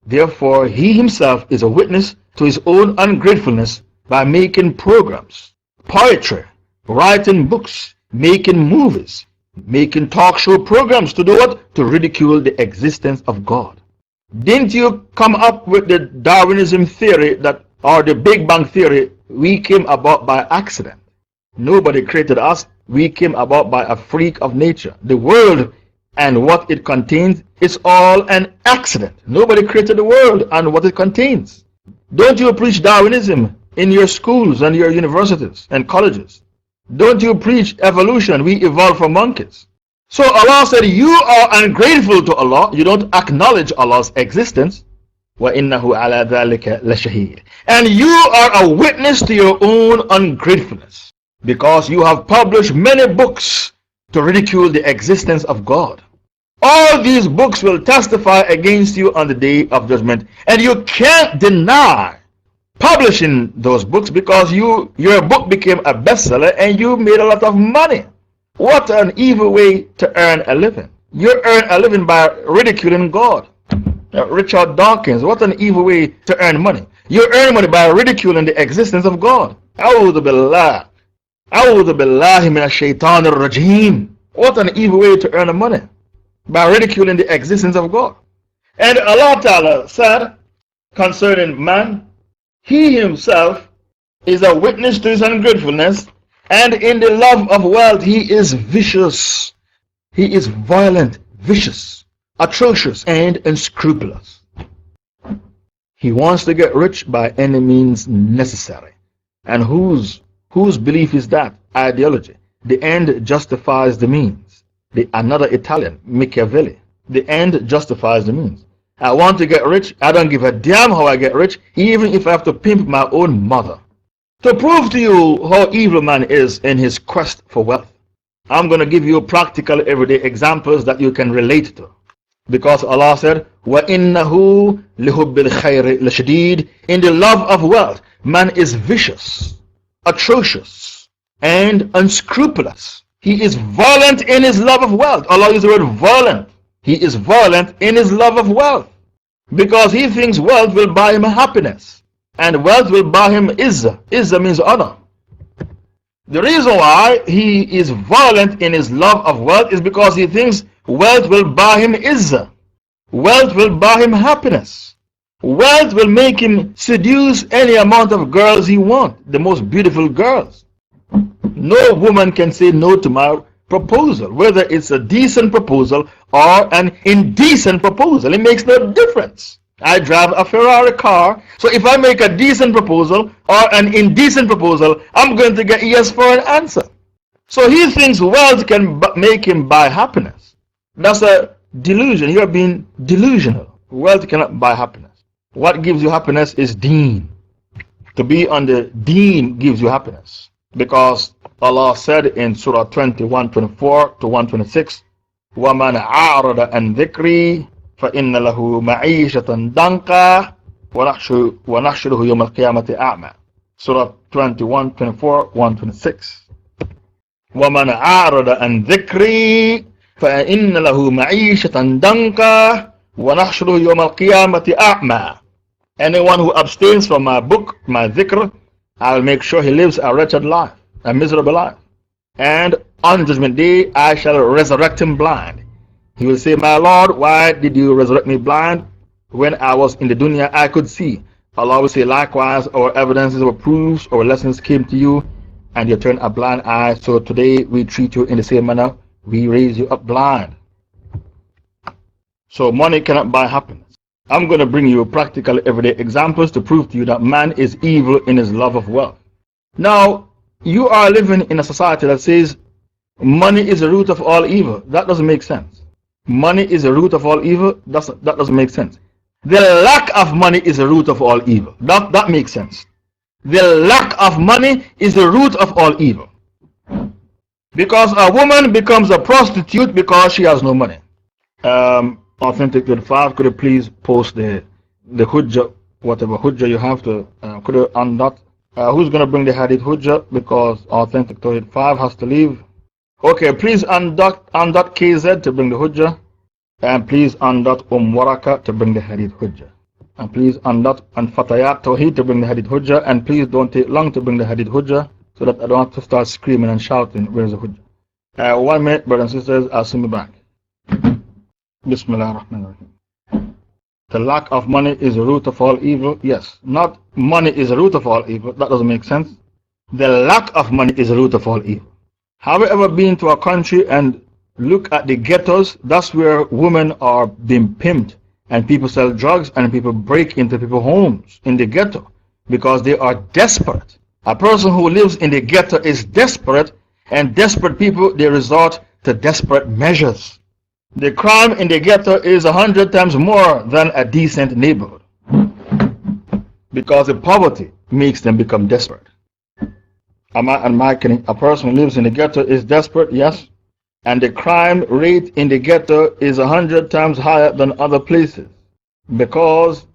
Therefore, he himself is a witness to his own ungratefulness by making programs, poetry, writing books, making movies, making talk show programs to do what? To ridicule the existence of God. Didn't you come up with the Darwinism theory that, or the Big Bang theory, we came about by accident? Nobody created us. We came about by a freak of nature. The world and what it contains is all an accident. Nobody created the world and what it contains. Don't you preach Darwinism in your schools and your universities and colleges? Don't you preach evolution? We evolved from monkeys. So Allah said, you are ungrateful to Allah. You don't acknowledge Allah's existence. وَإِنَّهُ عَلَى ذَلِكَ لَشَهِيدٌ. And you are a witness to your own ungratefulness, because you have published many books to ridicule the existence of God. All these books will testify against you on the day of judgment, and you can't deny publishing those books because your book became a bestseller and you made a lot of money. What an evil way to earn a living. You earn a living by ridiculing God. Richard Dawkins, what an evil way to earn money. You earn money by ridiculing the existence of God. A'udhu billah. A'udhu billahi min ash-shaytan ar-rajim. What an evil way to earn money, by ridiculing the existence of God. And Allah Ta'ala said concerning man, he himself is a witness to his ungratefulness, and in the love of wealth he is vicious. He is violent, vicious, atrocious, and unscrupulous. He wants to get rich by any means necessary. And whose belief is that? Ideology. The end justifies the means. Another Italian, Machiavelli. The end justifies the means. I want to get rich. I don't give a damn how I get rich, even if I have to pimp my own mother. To prove to you how evil man is in his quest for wealth, I'm going to give you practical everyday examples that you can relate to. Because Allah said, وَإِنَّهُ لِحُبِّ الْخَيْرِ لَشَدِيدٌ. In the love of wealth, man is vicious, atrocious, and unscrupulous. He is violent in his love of wealth. Allah uses the word violent. He is violent in his love of wealth, because he thinks wealth will buy him happiness, and wealth will buy him izzah. Izzah means honor. The reason why he is violent in his love of wealth is because he thinks wealth will buy him izzah. Wealth will buy him happiness. Wealth will make him seduce any amount of girls he wants, the most beautiful girls. No woman can say no to my proposal, whether it's a decent proposal or an indecent proposal. It makes no difference. I drive a Ferrari car, so if I make a decent proposal or an indecent proposal, I'm going to get yes for an answer. So he thinks wealth can make him buy happiness. That's a delusion. You're being delusional. Wealth cannot buy happiness. What gives you happiness is deen. To be on the deen gives you happiness. Because Allah said in Surah 21:24 to 126, وَمَنْ أَعْرَضَ عَنْ ذِكْرِي فَإِنَّ لَهُ مَعِيشَةً ضَنْكًا وَنَحْشُرُهُ يَوْمَ الْقِيَامَةِ أَعْمَى. Surah 21:24, 126. وَمَنْ أَعْرَضَ عَنْ ذِكْرِي فَإِنَّ لَهُ مَعِيشَةً ضَنْكًا وَنَحْشُرُهُ يَوْمَ الْقِيَامَةِ أَعْمَى. Anyone who abstains from my book, my dhikr, I'll make sure he lives a wretched life, a miserable life. And on Judgment Day, I shall resurrect him blind. He will say, my Lord, why did you resurrect me blind? When I was in the dunya, I could see. Allah will say, likewise, our evidences, our proofs, our lessons came to you, and you turned a blind eye. So today, we treat you in the same manner. We raise you up blind. So money cannot buy happiness. I'm going to bring you practical everyday examples to prove to you that man is evil in his love of wealth. Now, you are living in a society that says money is the root of all evil. That doesn't make sense. Money is the root of all evil. That doesn't make sense. The lack of money is the root of all evil. That makes sense. The lack of money is the root of all evil. Because a woman becomes a prostitute because she has no money. Authentic 35, could you please post the hujjah, whatever hujjah you have to, could you undot? Who's going to bring the hadith hujjah? Because Authentic 35 has to leave. Okay, please undot KZ to bring the hujjah. And please undot Waraka to bring the hadith hujjah. And please undot and Fatayat Tawheed to bring the hadith hujjah. And please don't take long to bring the hadith hujjah so that I don't have to start screaming and shouting, where's the hujjah? 1 minute, brothers and sisters, I'll see me back. Bismillah ar-Rahman ar-Rahim. The lack of money is the root of all evil. Yes, not money is the root of all evil. That doesn't make sense. The lack of money is the root of all evil. Have you ever been to a country and look at the ghettos? That's where women are being pimped and people sell drugs and people break into people's homes in the ghetto because they are desperate. A person who lives in the ghetto is desperate, and desperate people, they resort to desperate measures. The crime in the ghetto is 100 times more than a decent neighborhood because the poverty makes them become desperate. Am I kidding? A person who lives in the ghetto is desperate, yes, and the crime rate in the ghetto is 100 times higher than other places because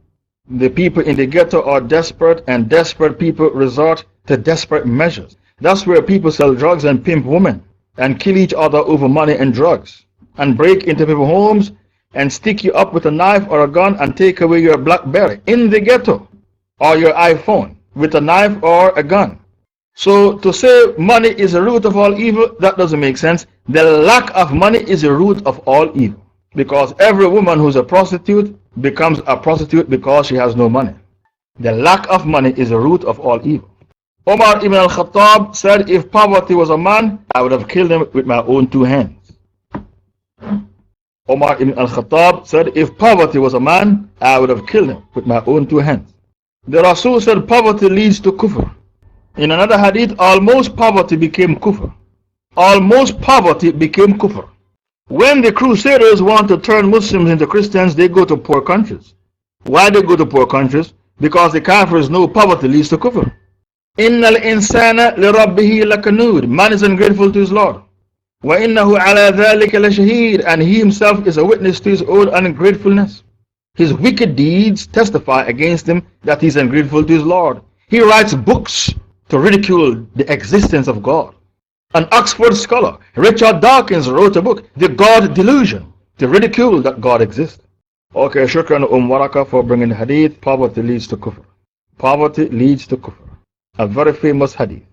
the people in the ghetto are desperate, and desperate people resort to desperate measures. That's where people sell drugs and pimp women and kill each other over money and drugs and break into people's homes and stick you up with a knife or a gun and take away your BlackBerry in the ghetto or your iPhone with a knife or a gun. So to say money is the root of all evil, that doesn't make sense. The lack of money is the root of all evil because every woman who's a prostitute becomes a prostitute because she has no money. The lack of money is the root of all evil. Umar ibn al-Khattab said, if poverty was a man, I would have killed him with my own 2 hands. Umar ibn al-Khattab said, if poverty was a man, I would have killed him with my own 2 hands. The Rasul said, poverty leads to kufr. In another hadith, almost poverty became kufr. Almost poverty became kufr. When the Crusaders want to turn Muslims into Christians, they go to poor countries. Why they go to poor countries? Because the Kafirs know poverty leads to kufr. Innal insana li rabbihi lakanud. Man is ungrateful to his Lord. Wa innahu ala dhalika la shaheed. And he himself is a witness to his own ungratefulness. His wicked deeds testify against him that he is ungrateful to his Lord. He writes books to ridicule the existence of God. An Oxford scholar, Richard Dawkins, wrote a book, The God Delusion, to ridicule that God exists. Okay, shukran Waraka for bringing the hadith. Poverty leads to kufr. Poverty leads to kufr. A very famous hadith.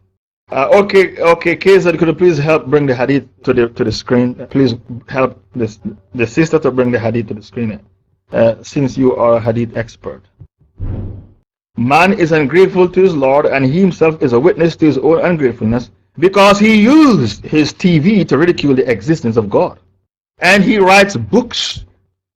Okay, KZ, could you please help bring the hadith to the screen? Please help the sister to bring the hadith to the screen, since you are a hadith expert. Man is ungrateful to his Lord, and he himself is a witness to his own ungratefulness because he used his TV to ridicule the existence of God. And he writes books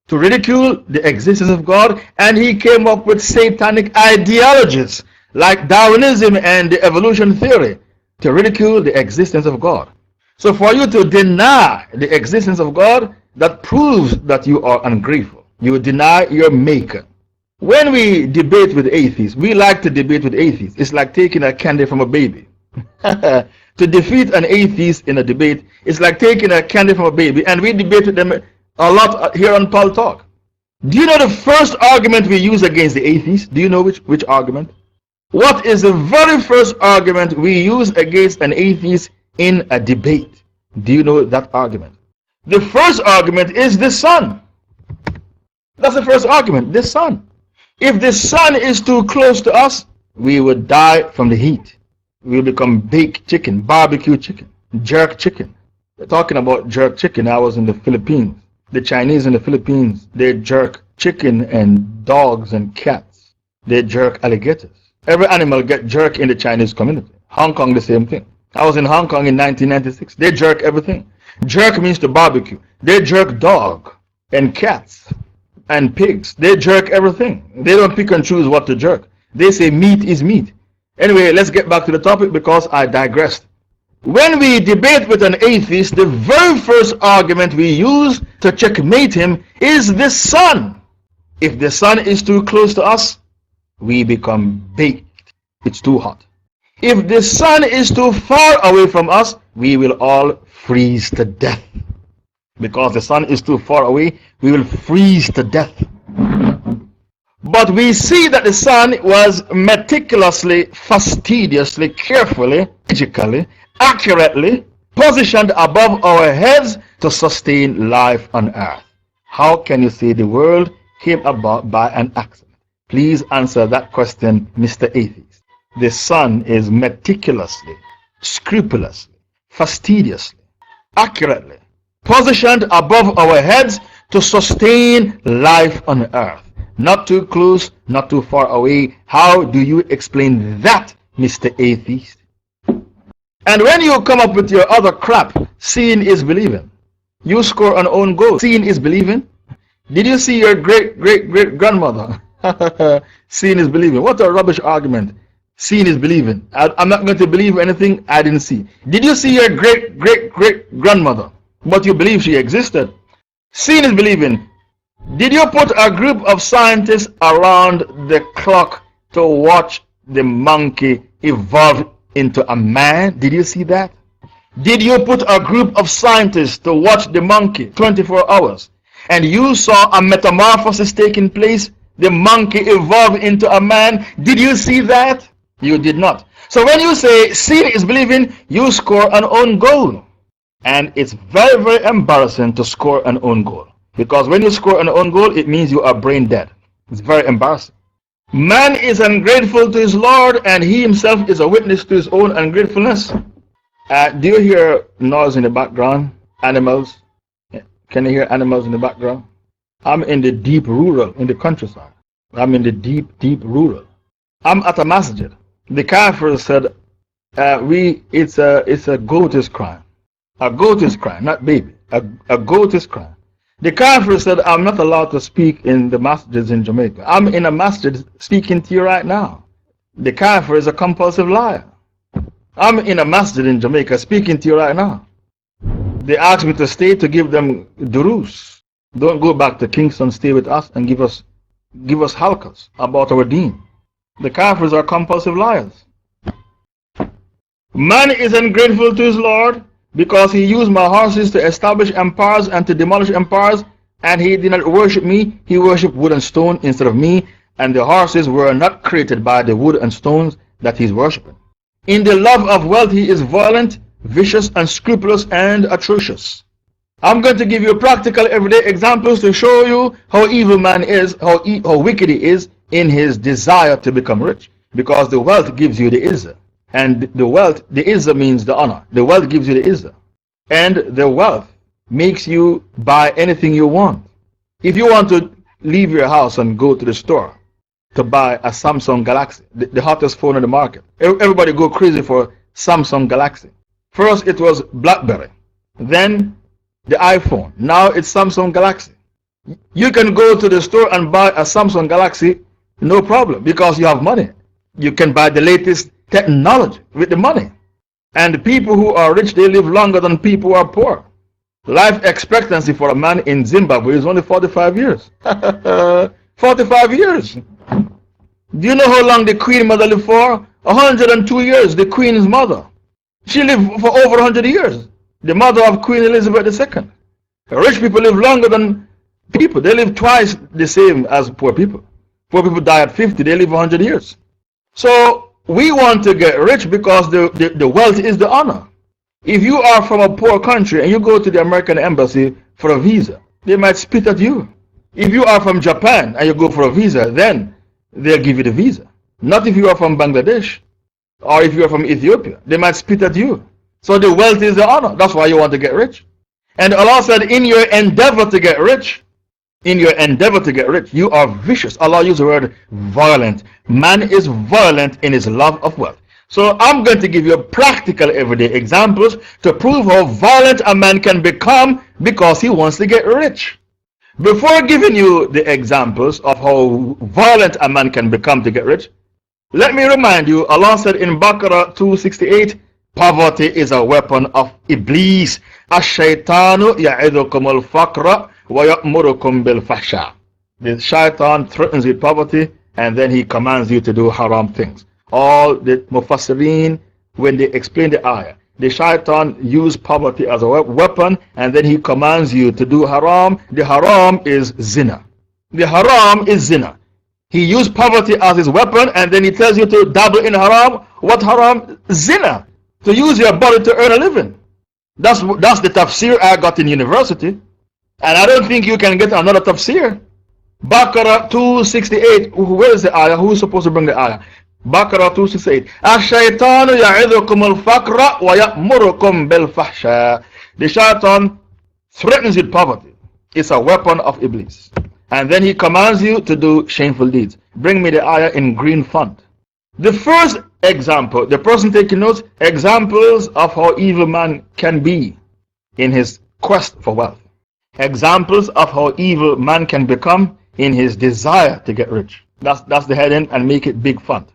to ridicule the existence of God, and he came up with satanic ideologies like Darwinism and the evolution theory to ridicule the existence of God. So for you to deny the existence of God, that proves that you are ungrateful. You deny your maker. When we debate with atheists, we like to debate with atheists. It's like taking a candy from a baby. To defeat an atheist in a debate, it's like taking a candy from a baby, and we debate with them a lot here on Pal Talk. Do you know the first argument we use against the atheist? Do you know which argument? What is the very first argument we use against an atheist in a debate? Do you know that argument? The first argument is the sun. That's the first argument, the sun. If the sun is too close to us, we would die from the heat. We will become baked chicken, barbecue chicken, jerk chicken. We're talking about jerk chicken. I was in the Philippines. The Chinese in the Philippines, they jerk chicken and dogs and cats. They jerk alligators. Every animal gets jerked in the Chinese community. Hong Kong, the same thing. I was in Hong Kong in 1996. They jerk everything. Jerk means to barbecue. They jerk dog and cats and pigs. They jerk everything. They don't pick and choose what to jerk. They say meat is meat. Anyway, let's get back to the topic because I digressed. When we debate with an atheist, the very first argument we use to checkmate him is the sun. If the sun is too close to us, we become baked. It's too hot. If the sun is too far away from us, we will all freeze to death. because the sun is too far away, we will freeze to death. But we see that the sun was meticulously, fastidiously, carefully, strategically, accurately positioned above our heads to sustain life on earth. How can you say the world came about by an accident? Please answer that question, Mr. Atheist. The sun is meticulously, scrupulously, fastidiously, accurately positioned above our heads to sustain life on earth. Not too close, not too far away. How do you explain that, Mr. Atheist? And when you come up with your other crap, seeing is believing. You score an own goal. Seeing is believing. Did you see your great-great-great-grandmother? Seeing is believing. What a rubbish argument. Seeing is believing. I'm not going to believe anything I didn't see. Did you see your great-great-great-grandmother? But you believe she existed. Seeing is believing. Did you put a group of scientists around the clock to watch the monkey evolve into a man? Did you see that? Did you put a group of scientists to watch the monkey 24 hours and you saw a metamorphosis taking place? The monkey evolved into a man. Did you see that? You did not. So when you say seeing is believing, you score an own goal. And it's very, very embarrassing to score an own goal. Because when you score an own goal, it means you are brain dead. It's very embarrassing. Man is ungrateful to his Lord, and he himself is a witness to his own ungratefulness. Do you hear noise in the background? Animals? Can you hear animals in the background? I'm in the deep rural, in the countryside. I'm in the deep, deep rural. I'm at a masjid. The kafir said, it's a goat is crying. A goat is crying, not baby. A goat is crying. The kafir said, I'm not allowed to speak in the masjids in Jamaica. I'm in a masjid speaking to you right now. The kafir is a compulsive liar. I'm in a masjid in Jamaica speaking to you right now. They asked me to stay to give them durus. Don't go back to Kingston, stay with us and give us halqas about our deen. The kafirs are compulsive liars. Man is ungrateful to his Lord, because he used my horses to establish empires and to demolish empires, and he did not worship me. He worshipped wood and stone instead of me, and the horses were not created by the wood and stones that he's worshipping. In the love of wealth, he is violent, vicious, unscrupulous, and atrocious. I'm going to give you practical everyday examples to show you how evil man is, how wicked he is in his desire to become rich, because the wealth gives you the izzah. And the wealth, the izzah means the honor. The wealth gives you the izzah. And the wealth makes you buy anything you want. If you want to leave your house and go to the store to buy a Samsung Galaxy, the hottest phone in the market, everybody go crazy for Samsung Galaxy. First it was BlackBerry, then the iPhone, now it's Samsung Galaxy. You can go to the store and buy a Samsung Galaxy, no problem, because you have money. You can buy the latest technology with the money. And people who are rich, they live longer than people who are poor. Life expectancy for a man in Zimbabwe is only 45 years. 45 years. Do you know how long the Queen Mother lived for? 102 years, the Queen's mother. She lived for over 100 years. The mother of Queen Elizabeth II. Rich people live longer than people. They live twice the same as poor people. Poor people die at 50, they live 100 years. So, we want to get rich because the wealth is the honor. If you are from a poor country and you go to the American embassy for a visa, they might spit at you. If you are from Japan and you go for a visa, then they'll give you the visa. Not if you are from Bangladesh or if you are from Ethiopia, they might spit at you. So the wealth is the honor. That's why you want to get rich. And Allah said, in your endeavor to get rich, you are vicious. Allah used the word violent. Man is violent in his love of wealth. So I'm going to give you practical everyday examples to prove how violent a man can become because he wants to get rich. Before giving you the examples of how violent a man can become to get rich, let me remind you, Allah said in Baqarah 268, poverty is a weapon of Iblis. Ash-shaytanu ya'idukum al-faqra wa ya'murukum bil-fahsha. The shaitan threatens with poverty and then he commands you to do haram things. All the Mufassirin, when they explain the ayah, The shaitan used poverty as a weapon, and then he commands you to do haram. The haram is zina. The haram is zina. He used poverty as his weapon, and then he tells you to dabble in haram. What haram? Zina. To use your body to earn a living. That's the tafsir I got in university. And I don't think you can get another tafsir. Baqarah 268. Where is the ayah? Who is supposed to bring the ayah? Baqarah 268. Ash-shaytanu ya'idukum al-faqra wa ya'murukum bil-fahsha. The shaitan threatens with poverty. It's a weapon of Iblis. And then he commands you to do shameful deeds. Bring me the ayah in green font. The first example, the person taking notes, examples of how evil man can be in his quest for wealth. Examples of how evil man can become in his desire to get rich. That's the heading, and make it big font.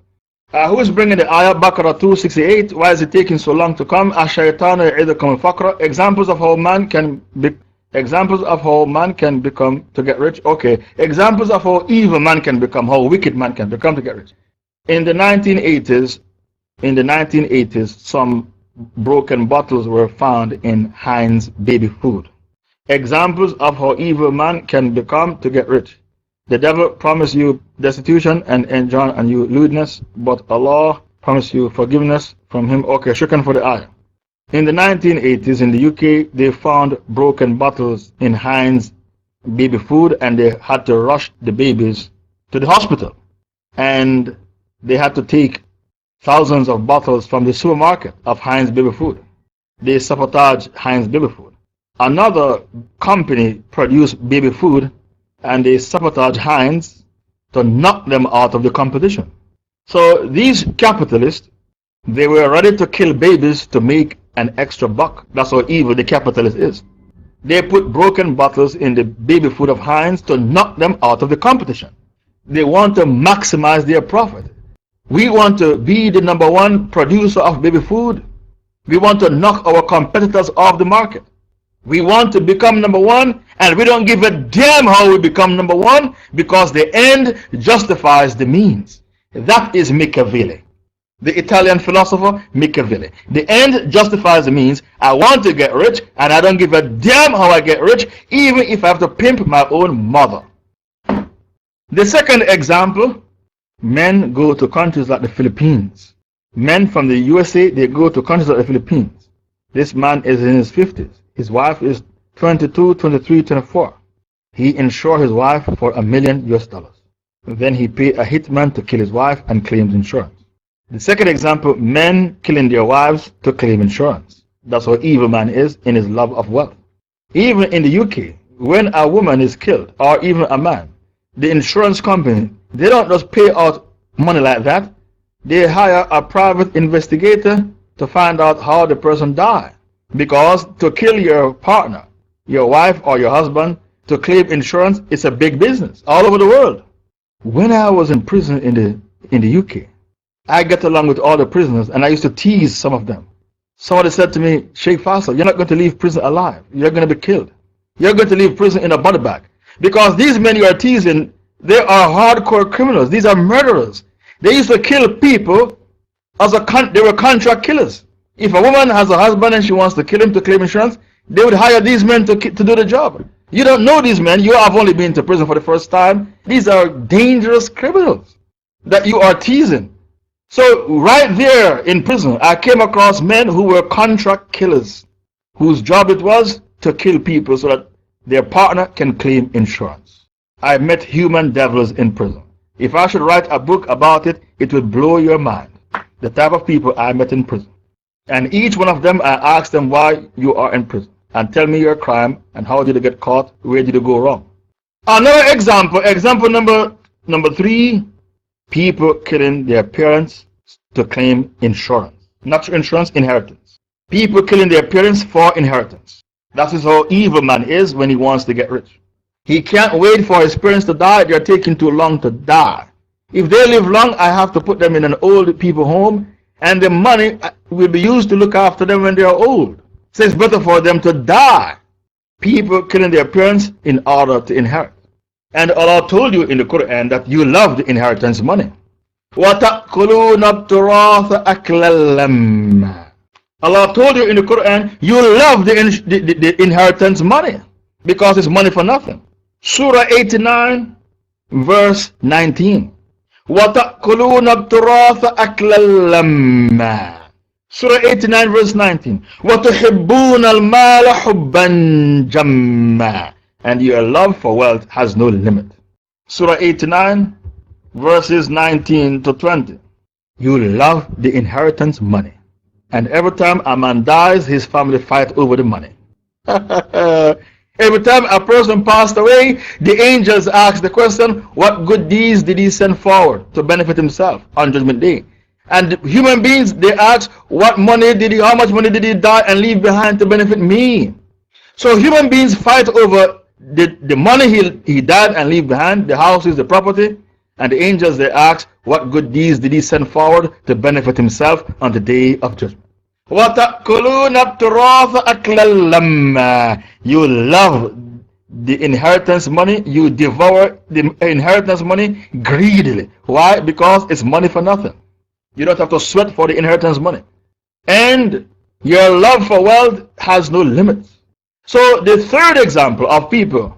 Who is bringing the ayah? Baqarah 268. Why is it taking so long to come? Ash-shaytanu ya'idukum al-faqra. Examples of how man can be. Examples of how man can become to get rich. Okay. Examples of how evil man can become, how wicked man can become to get rich. In the 1980s, some broken bottles were found in Heinz baby food. Examples of how evil man can become to get rich. The devil promised you destitution and enjoy and you lewdness, but Allah promised you forgiveness from him. Okay, shukran for the ayah. In the 1980s in the UK, they found broken bottles in Heinz baby food, and they had to rush the babies to the hospital. And they had to take thousands of bottles from the supermarket of Heinz baby food. They sabotaged Heinz baby food. Another company produced baby food, and they sabotaged Heinz to knock them out of the competition. So these capitalists, they were ready to kill babies to make an extra buck. That's how evil the capitalist is. They put broken bottles in the baby food of Heinz to knock them out of the competition. They want to maximize their profit. We want to be the #1 producer of baby food. We want to knock our competitors off the market. We want to become #1, and we don't give a damn how we become #1, because the end justifies the means. That is Machiavelli, the Italian philosopher Machiavelli. The end justifies the means. I want to get rich, and I don't give a damn how I get rich, even if I have to pimp my own mother. The second example, men go to countries like the Philippines. Men from the USA, they go to countries like the Philippines. This man is in his 50s. His wife is 22, 23, 24. He insured his wife for $1 million US. Then he paid a hitman to kill his wife and claims insurance. The second example, men killing their wives to claim insurance. That's how evil man is in his love of wealth. Even in the UK, when a woman is killed, or even a man, the insurance company, they don't just pay out money like that. They hire a private investigator to find out how the person died. Because to kill your partner, your wife or your husband, to claim insurance, it's a big business all over the world. When I was in prison in the UK, I got along with all the prisoners, and I used to tease some of them. Somebody said to me, Shaykh Faisal, you're not going to leave prison alive. You're going to be killed. You're going to leave prison in a body bag. Because these men you are teasing, they are hardcore criminals. These are murderers. They used to kill people they were contract killers. If a woman has a husband and she wants to kill him to claim insurance, they would hire these men to do the job. You don't know these men. You have only been to prison for the first time. These are dangerous criminals that you are teasing. So right there in prison, I came across men who were contract killers, whose job it was to kill people so that their partner can claim insurance. I met human devils in prison. If I should write a book about it, it would blow your mind. The type of people I met in prison. And each one of them, I asked them why you are in prison. And tell me your crime and how did you get caught, where did you go wrong. Another example number 3, people killing their parents to claim insurance. Not insurance, inheritance. People killing their parents for inheritance. That is how evil man is when he wants to get rich. He can't wait for his parents to die. They're taking too long to die. If they live long, I have to put them in an old people home, and the money will be used to look after them when they are old. So it's better for them to die. People killing their parents in order to inherit. And Allah told you in the Quran that you love the inheritance money. وَتَأْكُلُونَ التُّرَاثَ أَكْلًا لَمًّا. Allah told you in the Quran, you love the inheritance money because it's money for nothing. Surah 89, verse 19. وَتَأْكُلُونَ التُّرَاثَ أَكْلًا لَمًّا. Surah 89, verse 19. وَتُحِبُّونَ الْمَالَ حُبًّا جَمًّا. And your love for wealth has no limit. Surah 89, verses 19 to 20. You love the inheritance money. And every time a man dies, his family fight over the money. Every time a person passed away, the angels ask the question, what good deeds did he send forward to benefit himself on Judgment Day? And human beings, they ask, how much money did he die and leave behind to benefit me? So human beings fight over the money he died and leave behind, the houses, the property. And the angels, they ask, what good deeds did he send forward to benefit himself on the Day of Judgment? وَتَأْكُلُونَ التُّرَاثَ أَكْلًا لَمًّا. You love the inheritance money, you devour the inheritance money greedily. Why? Because it's money for nothing. You don't have to sweat for the inheritance money. And your love for wealth has no limits. So the third example of people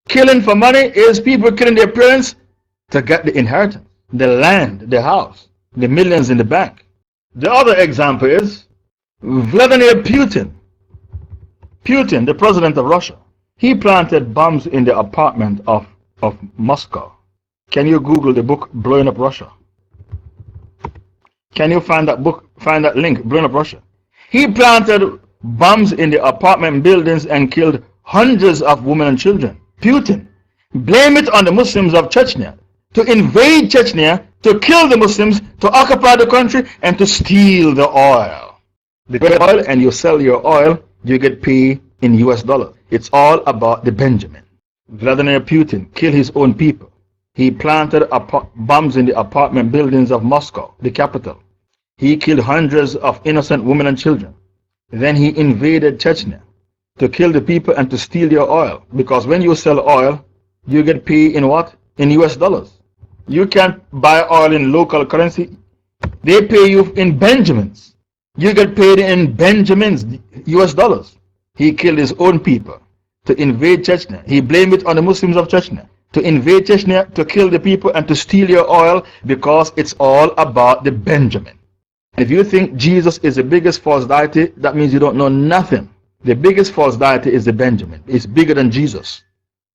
killing for money is people killing their parents to get the inheritance, the land, the house, the millions in the bank. The other example is Vladimir Putin, the president of Russia. He planted bombs in the apartment of Moscow. Can you Google the book Blowing Up Russia? Can you find that book, find that link, Blowing Up Russia? He planted bombs in the apartment buildings and killed hundreds of women and children. Putin. Blame it on the Muslims of Chechnya to invade Chechnya, to kill the Muslims, to occupy the country, and to steal the oil. You get oil and you sell your oil, you get paid in US dollars. It's all about the Benjamin. Vladimir Putin killed his own people. He planted bombs in the apartment buildings of Moscow, the capital. He killed hundreds of innocent women and children. Then he invaded Chechnya to kill the people and to steal their oil. Because when you sell oil, you get paid in what? In US dollars. You can't buy oil in local currency. They pay you in Benjamins. You get paid in Benjamins, US dollars. He killed his own people to invade Chechnya. He blamed it on the Muslims of Chechnya to invade Chechnya, to kill the people and to steal your oil, because it's all about the Benjamin. If you think Jesus is the biggest false deity, that means you don't know nothing. The biggest false deity is the Benjamin. It's bigger than Jesus.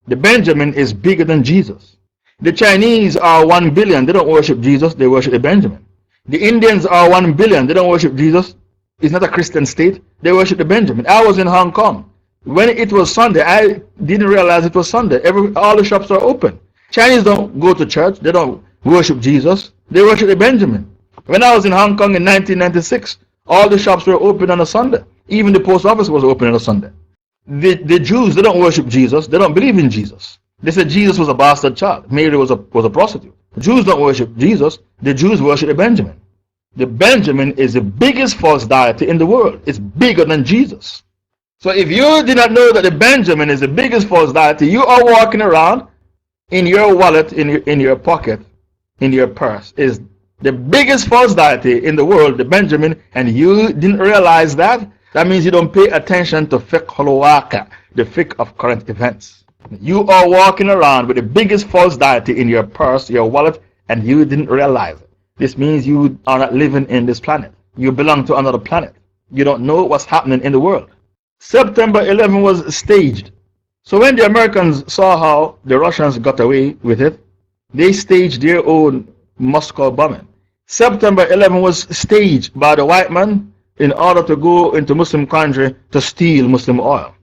The Benjamin is bigger than Jesus. The Chinese are 1 billion. They don't worship Jesus, they worship the Benjamin. The Indians are 1 billion. They don't worship Jesus. It's not a Christian state. They worship the Benjamin. I was in Hong Kong. When it was Sunday, I didn't realize it was Sunday. All the shops are open. Chinese don't go to church. They don't worship Jesus. They worship the Benjamin. When I was in Hong Kong in 1996, all the shops were open on a Sunday. Even the post office was open on a Sunday. The Jews, they don't worship Jesus. They don't believe in Jesus. They said Jesus was a bastard child. Mary was a prostitute. The Jews don't worship Jesus. The Jews worship the Benjamin. The Benjamin is the biggest false deity in the world. It's bigger than Jesus. So if you did not know that the Benjamin is the biggest false deity, you are walking around in your wallet, in your pocket, in your purse, is the biggest false deity in the world, the Benjamin, and you didn't realize that. That means you don't pay attention to fiqh al-waqa, the fiqh of current events. You are walking around with the biggest false deity in your purse, your wallet, and you didn't realize it. This means you are not living in this planet. You belong to another planet. You don't know what's happening in the world. September 11 was staged. So when the Americans saw how the Russians got away with it, they staged their own Moscow bombing. September 11 was staged by the white man in order to go into Muslim country to steal Muslim oil.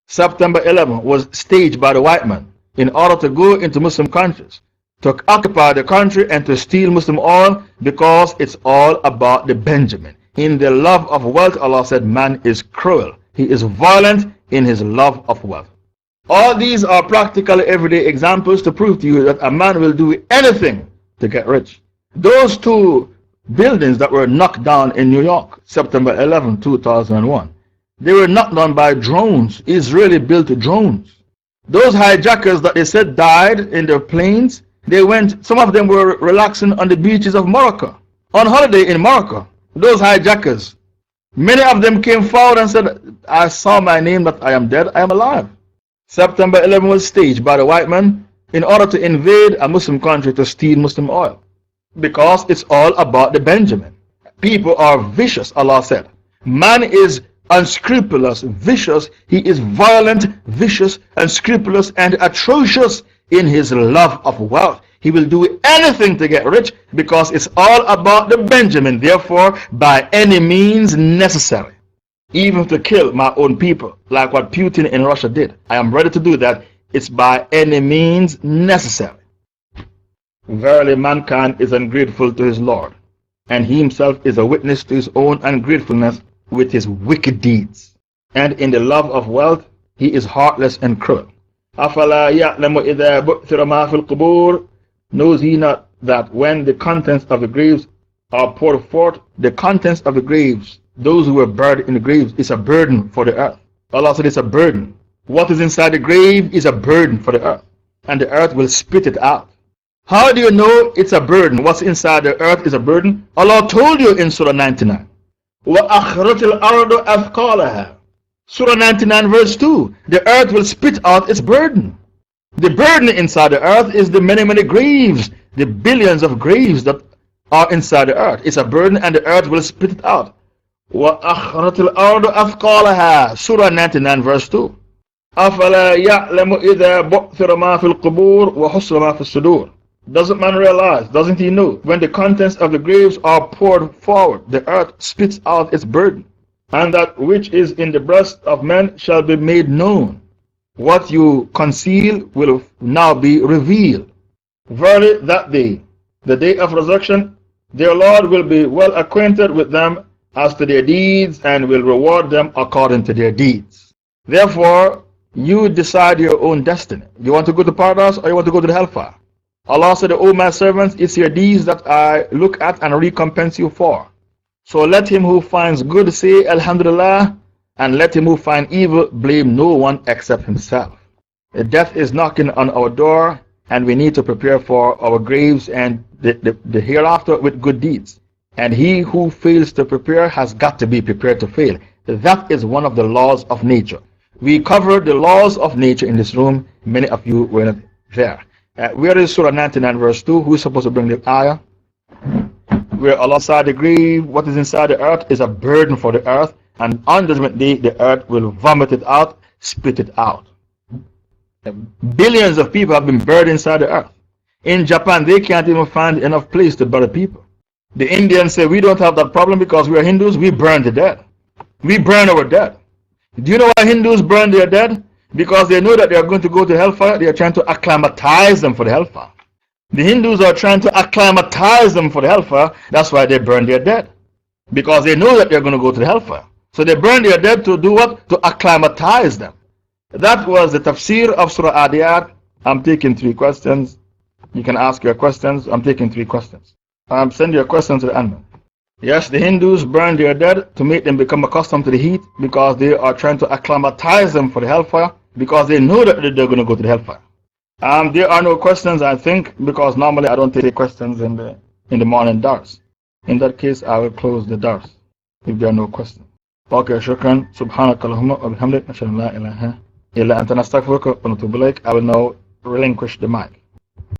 September 11 was staged by the white man in order to go into Muslim countries, to occupy the country and to steal Muslim oil, because it's all about the Benjamin. In the love of wealth, Allah said, man is cruel. He is violent in his love of wealth. All these are practical everyday examples to prove to you that a man will do anything to get rich. Those two buildings that were knocked down in New York, September 11, 2001, they were knocked down by drones, Israeli built drones. Those hijackers that they said died in their planes, they went, some of them were relaxing on the beaches of Morocco, on holiday in Morocco. Those hijackers, Many of them came forward and said, I saw my name that I am dead, I am alive. September 11 was staged by the white man in order to invade a Muslim country to steal Muslim oil. Because it's all about the Benjamin. People are vicious, Allah said. Man is unscrupulous, vicious. He is violent, vicious, unscrupulous, and atrocious in his love of wealth. He will do anything to get rich because it's all about the Benjamin. Therefore, by any means necessary, even to kill my own people, like what Putin in Russia did. I am ready to do that. It's by any means necessary. Verily, mankind is ungrateful to his Lord, and he himself is a witness to his own ungratefulness with his wicked deeds. And in the love of wealth, he is heartless and cruel. أَفَلَا يَعْلَمُ إِذَا بُؤْثِرَ مَا فِي الْقُبُورِ Knows he not that when the contents of the graves are poured forth, the contents of the graves, those who were buried in the graves, is a burden for the earth. Allah said it's a burden. What is inside the grave is a burden for the earth, and the earth will spit it out. How do you know it's a burden? What's inside the earth is a burden? Allah told you in Surah 99. وَأَخْرَجَ الْأَرْضُ أَثْقَالَهَا Surah 99 verse 2. The earth will spit out its burden. The burden inside the earth is the many, many graves, the billions of graves that are inside the earth. It's a burden and the earth will spit it out. وَأَخْرَجَ الْأَرْضُ أَثْقَالَهَا Surah 99 verse 2. أَفَلَا يَعْلَمُ إِذَا بُؤْثِرَ مَا فِي الْقُبُورِ وَحُصِّلَ مَا فِي الصُّدُورِ Doesn't man realize, doesn't he know, when the contents of the graves are poured forward, the earth spits out its burden, and that which is in the breast of men shall be made known. What you conceal will now be revealed. Verily, that day, the day of resurrection, their Lord will be well acquainted with them as to their deeds and will reward them according to their deeds. Therefore, you decide your own destiny. You want to go to paradise or you want to go to the hellfire? Allah said, O my servants, it's your deeds that I look at and recompense you for. So let him who finds good say Alhamdulillah, and let him who finds evil blame no one except himself. Death is knocking on our door, and we need to prepare for our graves and the hereafter with good deeds. And he who fails to prepare has got to be prepared to fail. That is one of the laws of nature. We covered the laws of nature in this room. Many of you were not there. Where is Surah 99 verse 2? Who is supposed to bring the ayah? Where Allah inside the grave, what is inside the earth is a burden for the earth, and on Judgment Day the earth will vomit it out, spit it out. Billions of people have been buried inside the earth. In Japan, they can't even find enough place to bury people. The Indians say we don't have that problem because we are Hindus, we burn the dead. We burn our dead. Do you know why Hindus burn their dead? Because they know that they are going to go to hellfire. They are trying to acclimatize them for the hellfire. The Hindus are trying to acclimatize them for the hellfire. That's why they burn their dead. Because they know that they are going to go to the hellfire. So they burn their dead to do what? To acclimatize them. That was the tafsir of Surah Al Adiyat. I'm taking 3 questions. You can ask your questions. I'm taking 3 questions. Send your questions to the admin. Yes, the Hindus burn their dead to make them become accustomed to the heat because they are trying to acclimatize them for the hellfire because they know that they're going to go to the hellfire. There are no questions, I think, because normally I don't take questions in the morning dars. In that case, I will close the dars if there are no questions. Okay, shukran. Subhanakallahumma wa bihamdik. Nashhadu an la ilaha illa anta nastaghfiruka wa natubu ilayk. I will now relinquish the mic.